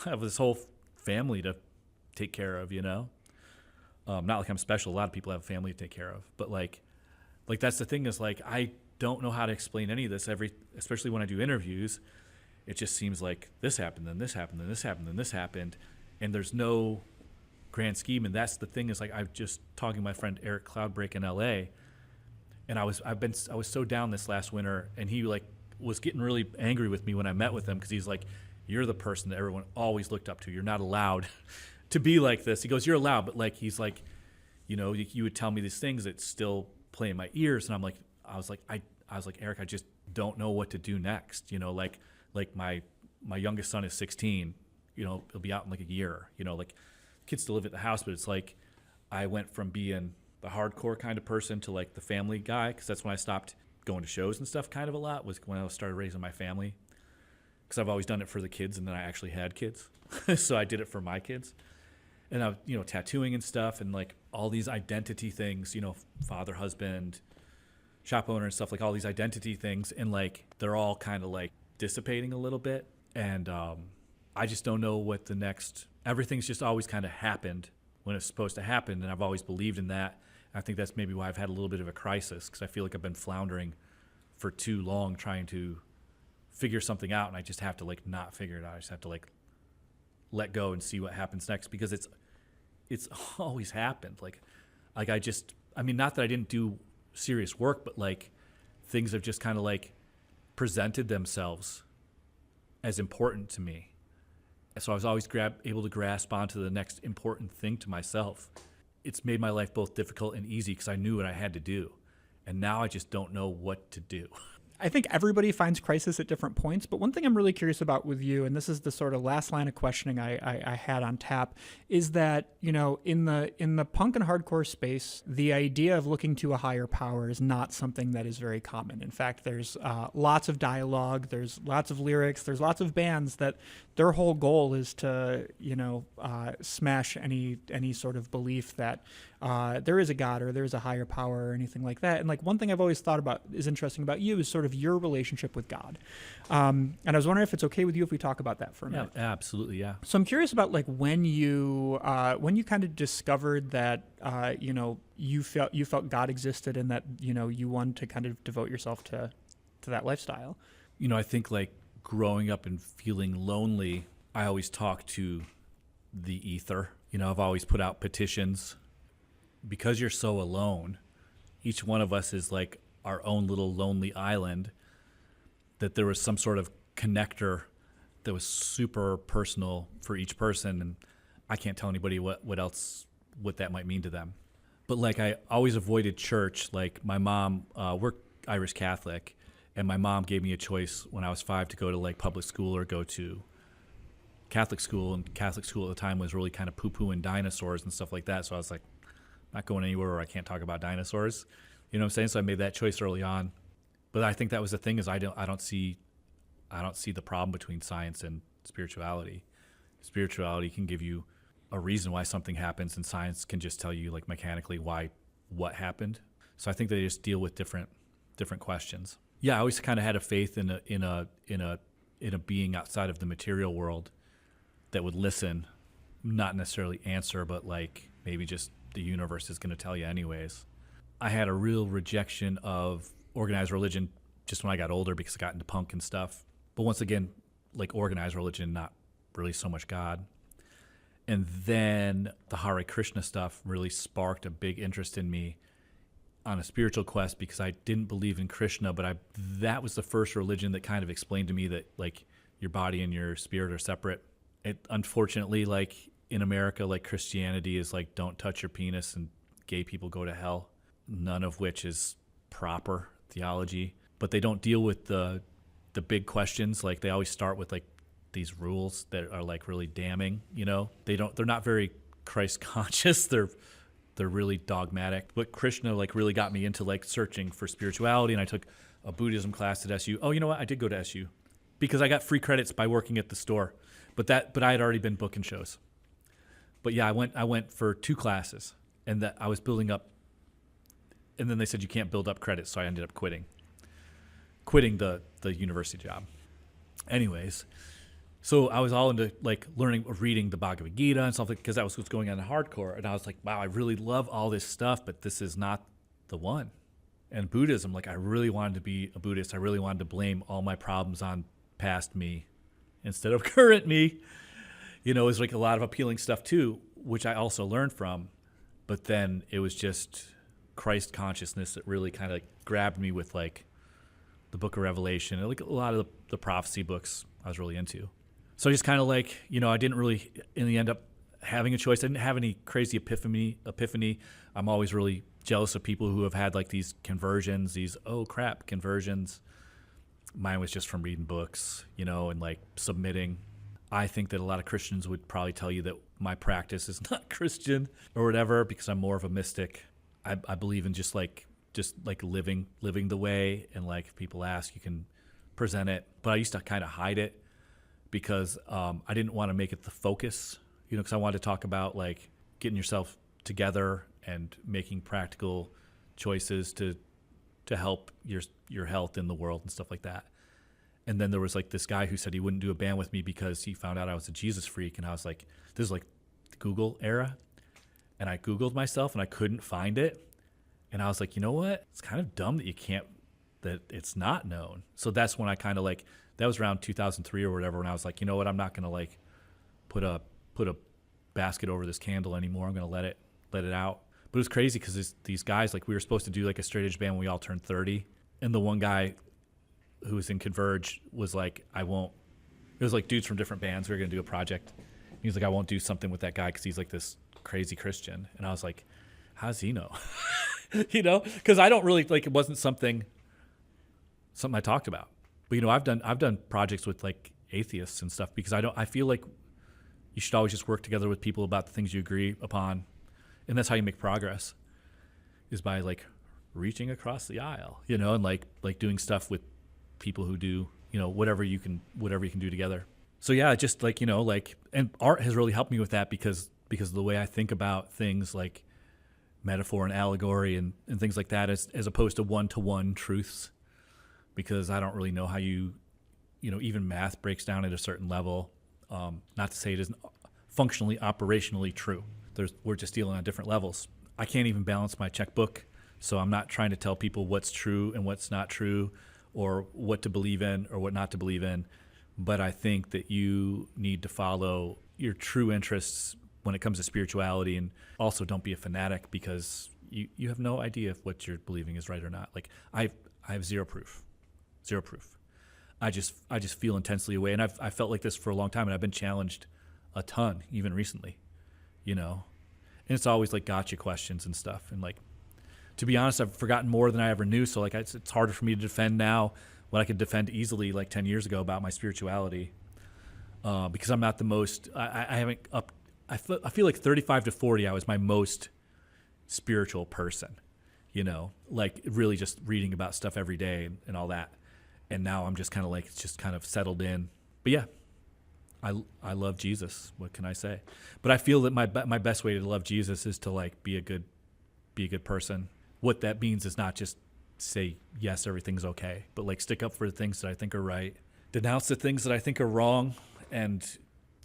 I have this whole family to take care of, you know. Not like I'm special. A lot of people have a family to take care of, but like that's the thing, is like, I don't know how to explain any of this. Especially when I do interviews, it just seems like this happened, then this happened, then this happened, then this happened, and there's no grand scheme. And that's the thing, is like, I was just talking to my friend Eric Cloudbreak in LA, and I was so down this last winter, and he like was getting really angry with me when I met with him, because he's like, you're the person that everyone always looked up to. You're not allowed to be like this. He goes, you're allowed, but like, he's like, you know, you would tell me these things that still play in my ears, and I was like, Eric, I just don't know what to do next. You know, like my youngest son is 16. You know, he'll be out in like a year. You know, like, kids still live at the house, but it's like, I went from being the hardcore kind of person to like the family guy, because that's when I stopped going to shows and stuff kind of a lot, was when I started raising my family, because I've always done it for the kids, and then I actually had kids. So I did it for my kids. And I, you know, tattooing and stuff, and like all these identity things, you know, father, husband, shop owner and stuff, like all these identity things, and like they're all kind of like dissipating a little bit. And I just don't know what the next, everything's just always kind of happened when it's supposed to happen, and I've always believed in that. I think that's maybe why I've had a little bit of a crisis, because I feel like I've been floundering for too long trying to figure something out, and I just have to like not figure it out. I just have to like let go and see what happens next, because it's always happened. Like I mean, not that I didn't do serious work, but like things have just kind of like presented themselves as important to me. And so I was always able to grasp onto the next important thing to myself. It's made my life both difficult and easy, because I knew what I had to do. And now I just don't know what to do. I think everybody finds crisis at different points, but one thing I'm really curious about with you, and this is the sort of last line of questioning I had on tap, is that, you know, in the punk and hardcore space, the idea of looking to a higher power is not something that is very common. In fact, there's lots of dialogue, there's lots of lyrics, there's lots of bands that their whole goal is to, you know, smash any sort of belief that there is a God or there is a higher power or anything like that. And like, one thing I've always thought about is interesting about you is sort of your relationship with God. And I was wondering if it's okay with you if we talk about that for a minute. Yeah, absolutely. Yeah. So I'm curious about like when you kind of discovered that, you know, you felt God existed, and that, you know, you wanted to kind of devote yourself to that lifestyle. You know, I think like growing up and feeling lonely, I always talk to the ether. You know, I've always put out petitions, because you're so alone. Each one of us is like our own little lonely island, that there was some sort of connector that was super personal for each person. And I can't tell anybody what that might mean to them. But like, I always avoided church. Like my mom, we're Irish Catholic, and my mom gave me a choice when I was 5 to go to like public school or go to Catholic school. And Catholic school at the time was really kind of poo-pooing dinosaurs and stuff like that. So I was like, not going anywhere where I can't talk about dinosaurs. You know what I'm saying? So I made that choice early on. But I think that was the thing, is I don't see the problem between science and spirituality. Spirituality can give you a reason why something happens, and science can just tell you like mechanically what happened. So I think they just deal with different questions. Yeah, I always kind of had a faith in a in a being outside of the material world that would listen, not necessarily answer, but like maybe just the universe is going to tell you anyways. I had a real rejection of organized religion just when I got older because I got into punk and stuff. But once again, like organized religion, not really so much God. And then the Hare Krishna stuff really sparked a big interest in me on a spiritual quest because I didn't believe in Krishna, but that was the first religion that kind of explained to me that like your body and your spirit are separate. It unfortunately, like in America, like Christianity is like don't touch your penis and gay people go to hell, none of which is proper theology. But they don't deal with the big questions. Like they always start with like these rules that are like really damning, you know. They're not very Christ conscious. They're really dogmatic. But Krishna like really got me into like searching for spirituality, and I took a Buddhism class at SU. Oh, you know what? I did go to SU because I got free credits by working at the store. But I had already been booking shows. But yeah, I went for 2 classes, and that I was building up, and then they said you can't build up credits, so I ended up quitting the university job. Anyways, so I was all into like reading the Bhagavad Gita and stuff like, because that was what's going on in hardcore, and I was like, wow, I really love all this stuff, but this is not the one. And Buddhism, like I really wanted to be a Buddhist. I really wanted to blame all my problems on past me instead of current me. You know, it was like a lot of appealing stuff too, which I also learned from. But then it was just Christ consciousness that really kind of grabbed me with like the Book of Revelation and like a lot of the prophecy books I was really into. So I just kind of like, you know, I didn't really in the end up having a choice. I didn't have any crazy epiphany. I'm always really jealous of people who have had like these conversions, these oh crap conversions. Mine was just from reading books, you know, and like submitting. I think that a lot of Christians would probably tell you that my practice is not Christian or whatever because I'm more of a mystic. I believe in just like living the way, and like if people ask, you can present it. But I used to kind of hide it because I didn't want to make it the focus, you know, because I wanted to talk about like getting yourself together and making practical choices to help your health in the world and stuff like that. And then there was like this guy who said he wouldn't do a band with me because he found out I was a Jesus freak. And I was like, this is like the Google era. And I Googled myself and I couldn't find it. And I was like, you know what? It's kind of dumb that it's not known. So that's when I kind of like, that was around 2003 or whatever. And I was like, you know what? I'm not going to like put a basket over this candle anymore. I'm going to let it out. But it was crazy because these guys, like we were supposed to do like a straight edge band when we all turned 30. And the one guy who was in Converge was like, I won't. It was like dudes from different bands. We were going to do a project. He was like, I won't do something with that guy because he's like this crazy Christian. And I was like, how does he know? You know, because I don't really like, it wasn't something I talked about. But you know, I've done projects with like atheists and stuff because I feel like you should always just work together with people about the things you agree upon, and that's how you make progress, is by like reaching across the aisle, you know, and like doing stuff with people who do, you know, whatever you can do together. So yeah, just like, you know, like, and art has really helped me with that because of the way I think about things like metaphor and allegory and things like that as opposed to one-to-one truths, because I don't really know how you know, even math breaks down at a certain level. Not to say it isn't functionally, operationally true. We're just dealing on different levels. I can't even balance my checkbook, so I'm not trying to tell people what's true and what's not true, or what to believe in or what not to believe in. But I think that you need to follow your true interests when it comes to spirituality, and also don't be a fanatic because you have no idea if what you're believing is right or not. Like I have zero proof. I just feel intensely away, and I felt like this for a long time, and I've been challenged a ton, even recently, you know. And it's always like gotcha questions and stuff, and like, to be honest, I've forgotten more than I ever knew. So like, it's harder for me to defend now what I could defend easily like 10 years ago about my spirituality, because I'm not the most. I haven't up. I feel like 35 to 40, I was my most spiritual person, you know, like really just reading about stuff every day and all that. And now I'm just kind of like, it's just kind of settled in. But yeah, I love Jesus. What can I say? But I feel that my best way to love Jesus is to like be a good person. What that means is not just say, yes, everything's okay, but like stick up for the things that I think are right denounce the things that I think are wrong and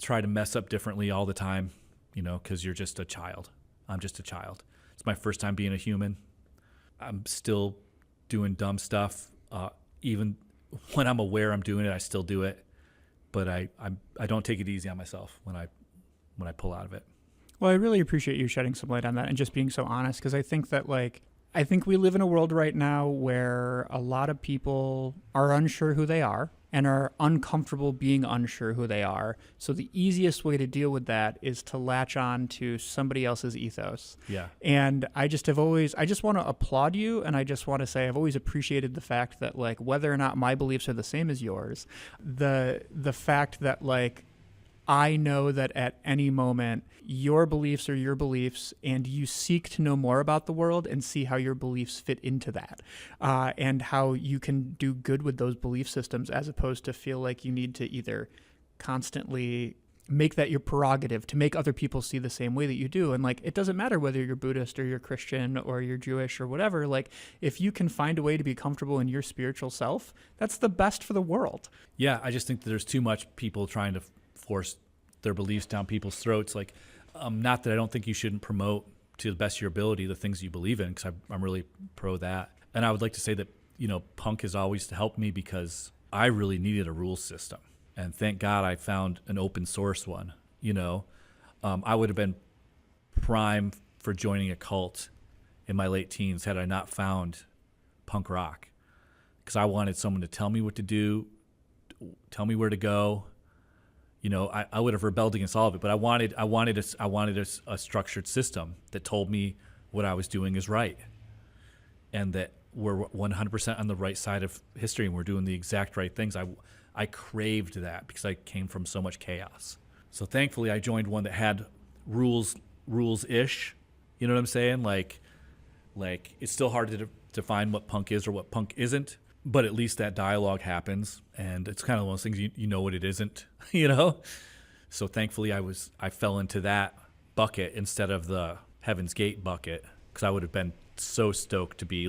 try to mess up differently all the time, because you're just a child. I'm just a child. It's my first time being a human. I'm still doing dumb stuff. Even when I'm aware I'm doing it, I still do it. But I don't take it easy on myself when I pull out of it. Well, I really appreciate you shedding some light on that and just being so honest, because I think that I think we live in a world right now where a lot of people are unsure who they are and are uncomfortable being unsure who they are. So the easiest way to deal with that is to latch on to somebody else's ethos. Yeah. And I just want to applaud you, and I just want to say I've always appreciated the fact that whether or not my beliefs are the same as yours, the fact that I know that at any moment your beliefs are your beliefs, and you seek to know more about the world and see how your beliefs fit into that, and how you can do good with those belief systems, as opposed to feel like you need to either constantly make that your prerogative to make other people see the same way that you do. And it doesn't matter whether you're Buddhist or you're Christian or you're Jewish or whatever. If you can find a way to be comfortable in your spiritual self, that's the best for the world. Yeah, I just think that there's too much people trying to force their beliefs down people's throats. Not that I don't think you shouldn't promote to the best of your ability the things you believe in, because I'm really pro that. And I would like to say that, punk has always helped me because I really needed a rules system. And thank God I found an open source one. I would have been prime for joining a cult in my late teens had I not found punk rock, because I wanted someone to tell me what to do, tell me where to go. I would have rebelled against all of it, but I wanted a structured system that told me what I was doing is right, and that we're 100% on the right side of history and we're doing the exact right things. I craved that because I came from so much chaos. So thankfully, I joined one that had rules-ish. You know what I'm saying? It's still hard to define what punk is or what punk isn't. But at least that dialogue happens, and it's kind of one of those things you know what it isn't, So thankfully I fell into that bucket instead of the Heaven's Gate bucket, because I would have been so stoked to be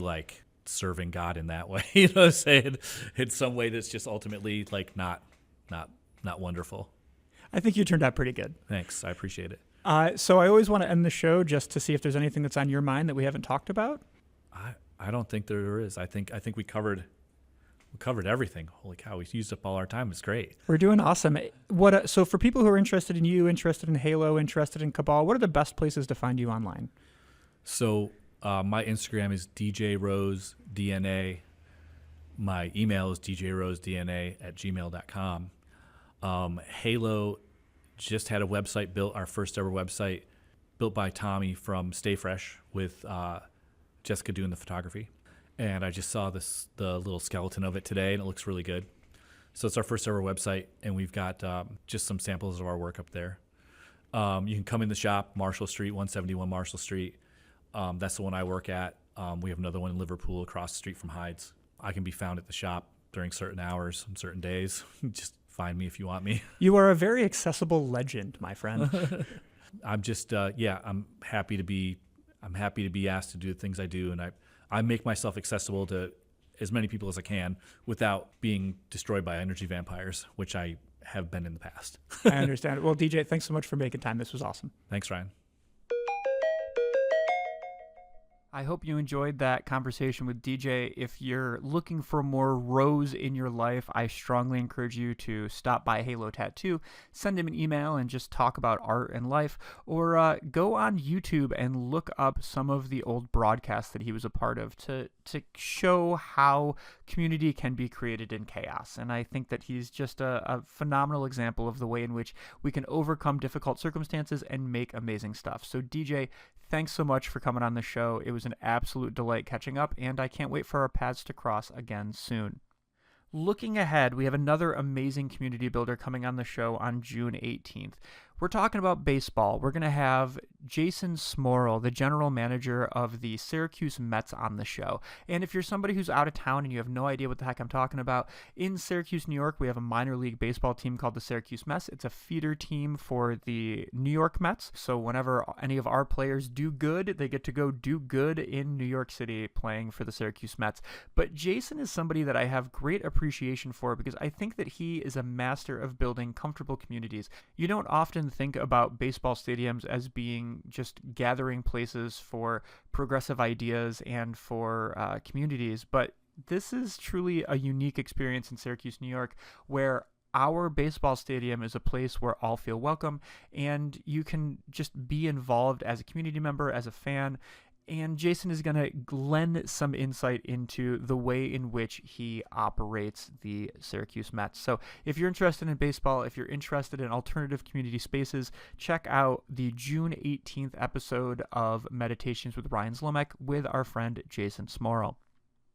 serving God in that way, you know what I'm saying? In some way that's just ultimately not wonderful. I think you turned out pretty good. Thanks, I appreciate it. So I always want to end the show just to see if there's anything that's on your mind that we haven't talked about. I don't think there is. I think we covered everything. Holy cow, we used up all our time. It's great. We're doing awesome. So for people who are interested in you, interested in Halo, interested in Cabal, what are the best places to find you online? So my Instagram is djrosedna. My email is djrosedna@gmail.com. Halo just had a website built, our first ever website, built by Tommy from Stay Fresh with Jessica doing the photography. And I just saw the little skeleton of it today, and it looks really good. So it's our first ever website, and we've got just some samples of our work up there. You can come in the shop, Marshall Street, 171 Marshall Street. That's the one I work at. We have another one in Liverpool across the street from Hyde's. I can be found at the shop during certain hours on certain days. Just find me if you want me. You are a very accessible legend, my friend. I'm just, I'm happy to be asked to do the things I do, and I make myself accessible to as many people as I can without being destroyed by energy vampires, which I have been in the past. I understand. Well, DJ, thanks so much for making time. This was awesome. Thanks, Ryan. I hope you enjoyed that conversation with DJ. If you're looking for more Rose in your life, I strongly encourage you to stop by Halo Tattoo, send him an email and just talk about art and life, or go on YouTube and look up some of the old broadcasts that he was a part of to show how community can be created in chaos. And I think that he's just a phenomenal example of the way in which we can overcome difficult circumstances and make amazing stuff. So DJ, thanks so much for coming on the show. It was an absolute delight catching up, and I can't wait for our paths to cross again soon. Looking ahead, we have another amazing community builder coming on the show on June 18th. We're talking about baseball. We're going to have Jason Smorrell, the general manager of the Syracuse Mets, on the show. And if you're somebody who's out of town and you have no idea what the heck I'm talking about, in Syracuse, New York, we have a minor league baseball team called the Syracuse Mets. It's a feeder team for the New York Mets. So whenever any of our players do good, they get to go do good in New York City playing for the Syracuse Mets. But Jason is somebody that I have great appreciation for because I think that he is a master of building comfortable communities. You don't often think about baseball stadiums as being just gathering places for progressive ideas and for communities, but this is truly a unique experience in Syracuse, New York, where our baseball stadium is a place where all feel welcome and you can just be involved as a community member, as a fan. And Jason is going to lend some insight into the way in which he operates the Syracuse Mets. So if you're interested in baseball, if you're interested in alternative community spaces, check out the June 18th episode of Meditations with Ryan Zlomek with our friend Jason Smorrell.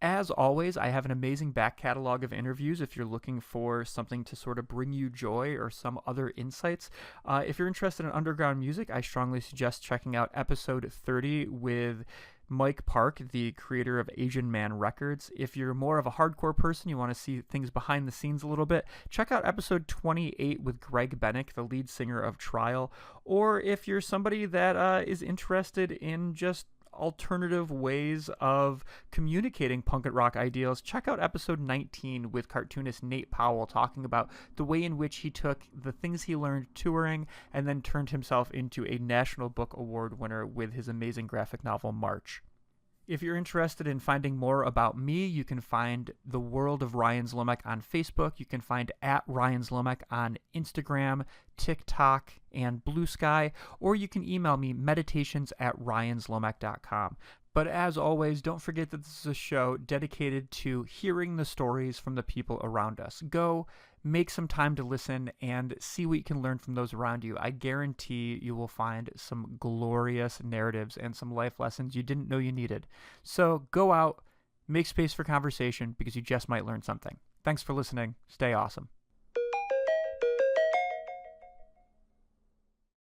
As always, I have an amazing back catalog of interviews if you're looking for something to sort of bring you joy or some other insights. If you're interested in underground music, I strongly suggest checking out episode 30 with Mike Park, the creator of Asian Man Records. If you're more of a hardcore person, you want to see things behind the scenes a little bit, check out episode 28 with Greg Bennick, the lead singer of Trial. Or if you're somebody that is interested in just alternative ways of communicating punk and rock ideals, check out episode 19 with cartoonist Nate Powell talking about the way in which he took the things he learned touring and then turned himself into a National Book Award winner with his amazing graphic novel March. If you're interested in finding more about me, you can find The World of Ryan Zlomek on Facebook. You can find @Ryan Zlomek on Instagram, TikTok, and Blue Sky, or you can email me meditations@ryanzlomek.com. But as always, don't forget that this is a show dedicated to hearing the stories from the people around us. Go make some time to listen and see what you can learn from those around you. I guarantee you will find some glorious narratives and some life lessons you didn't know you needed. So go out, make space for conversation because you just might learn something. Thanks for listening. Stay awesome.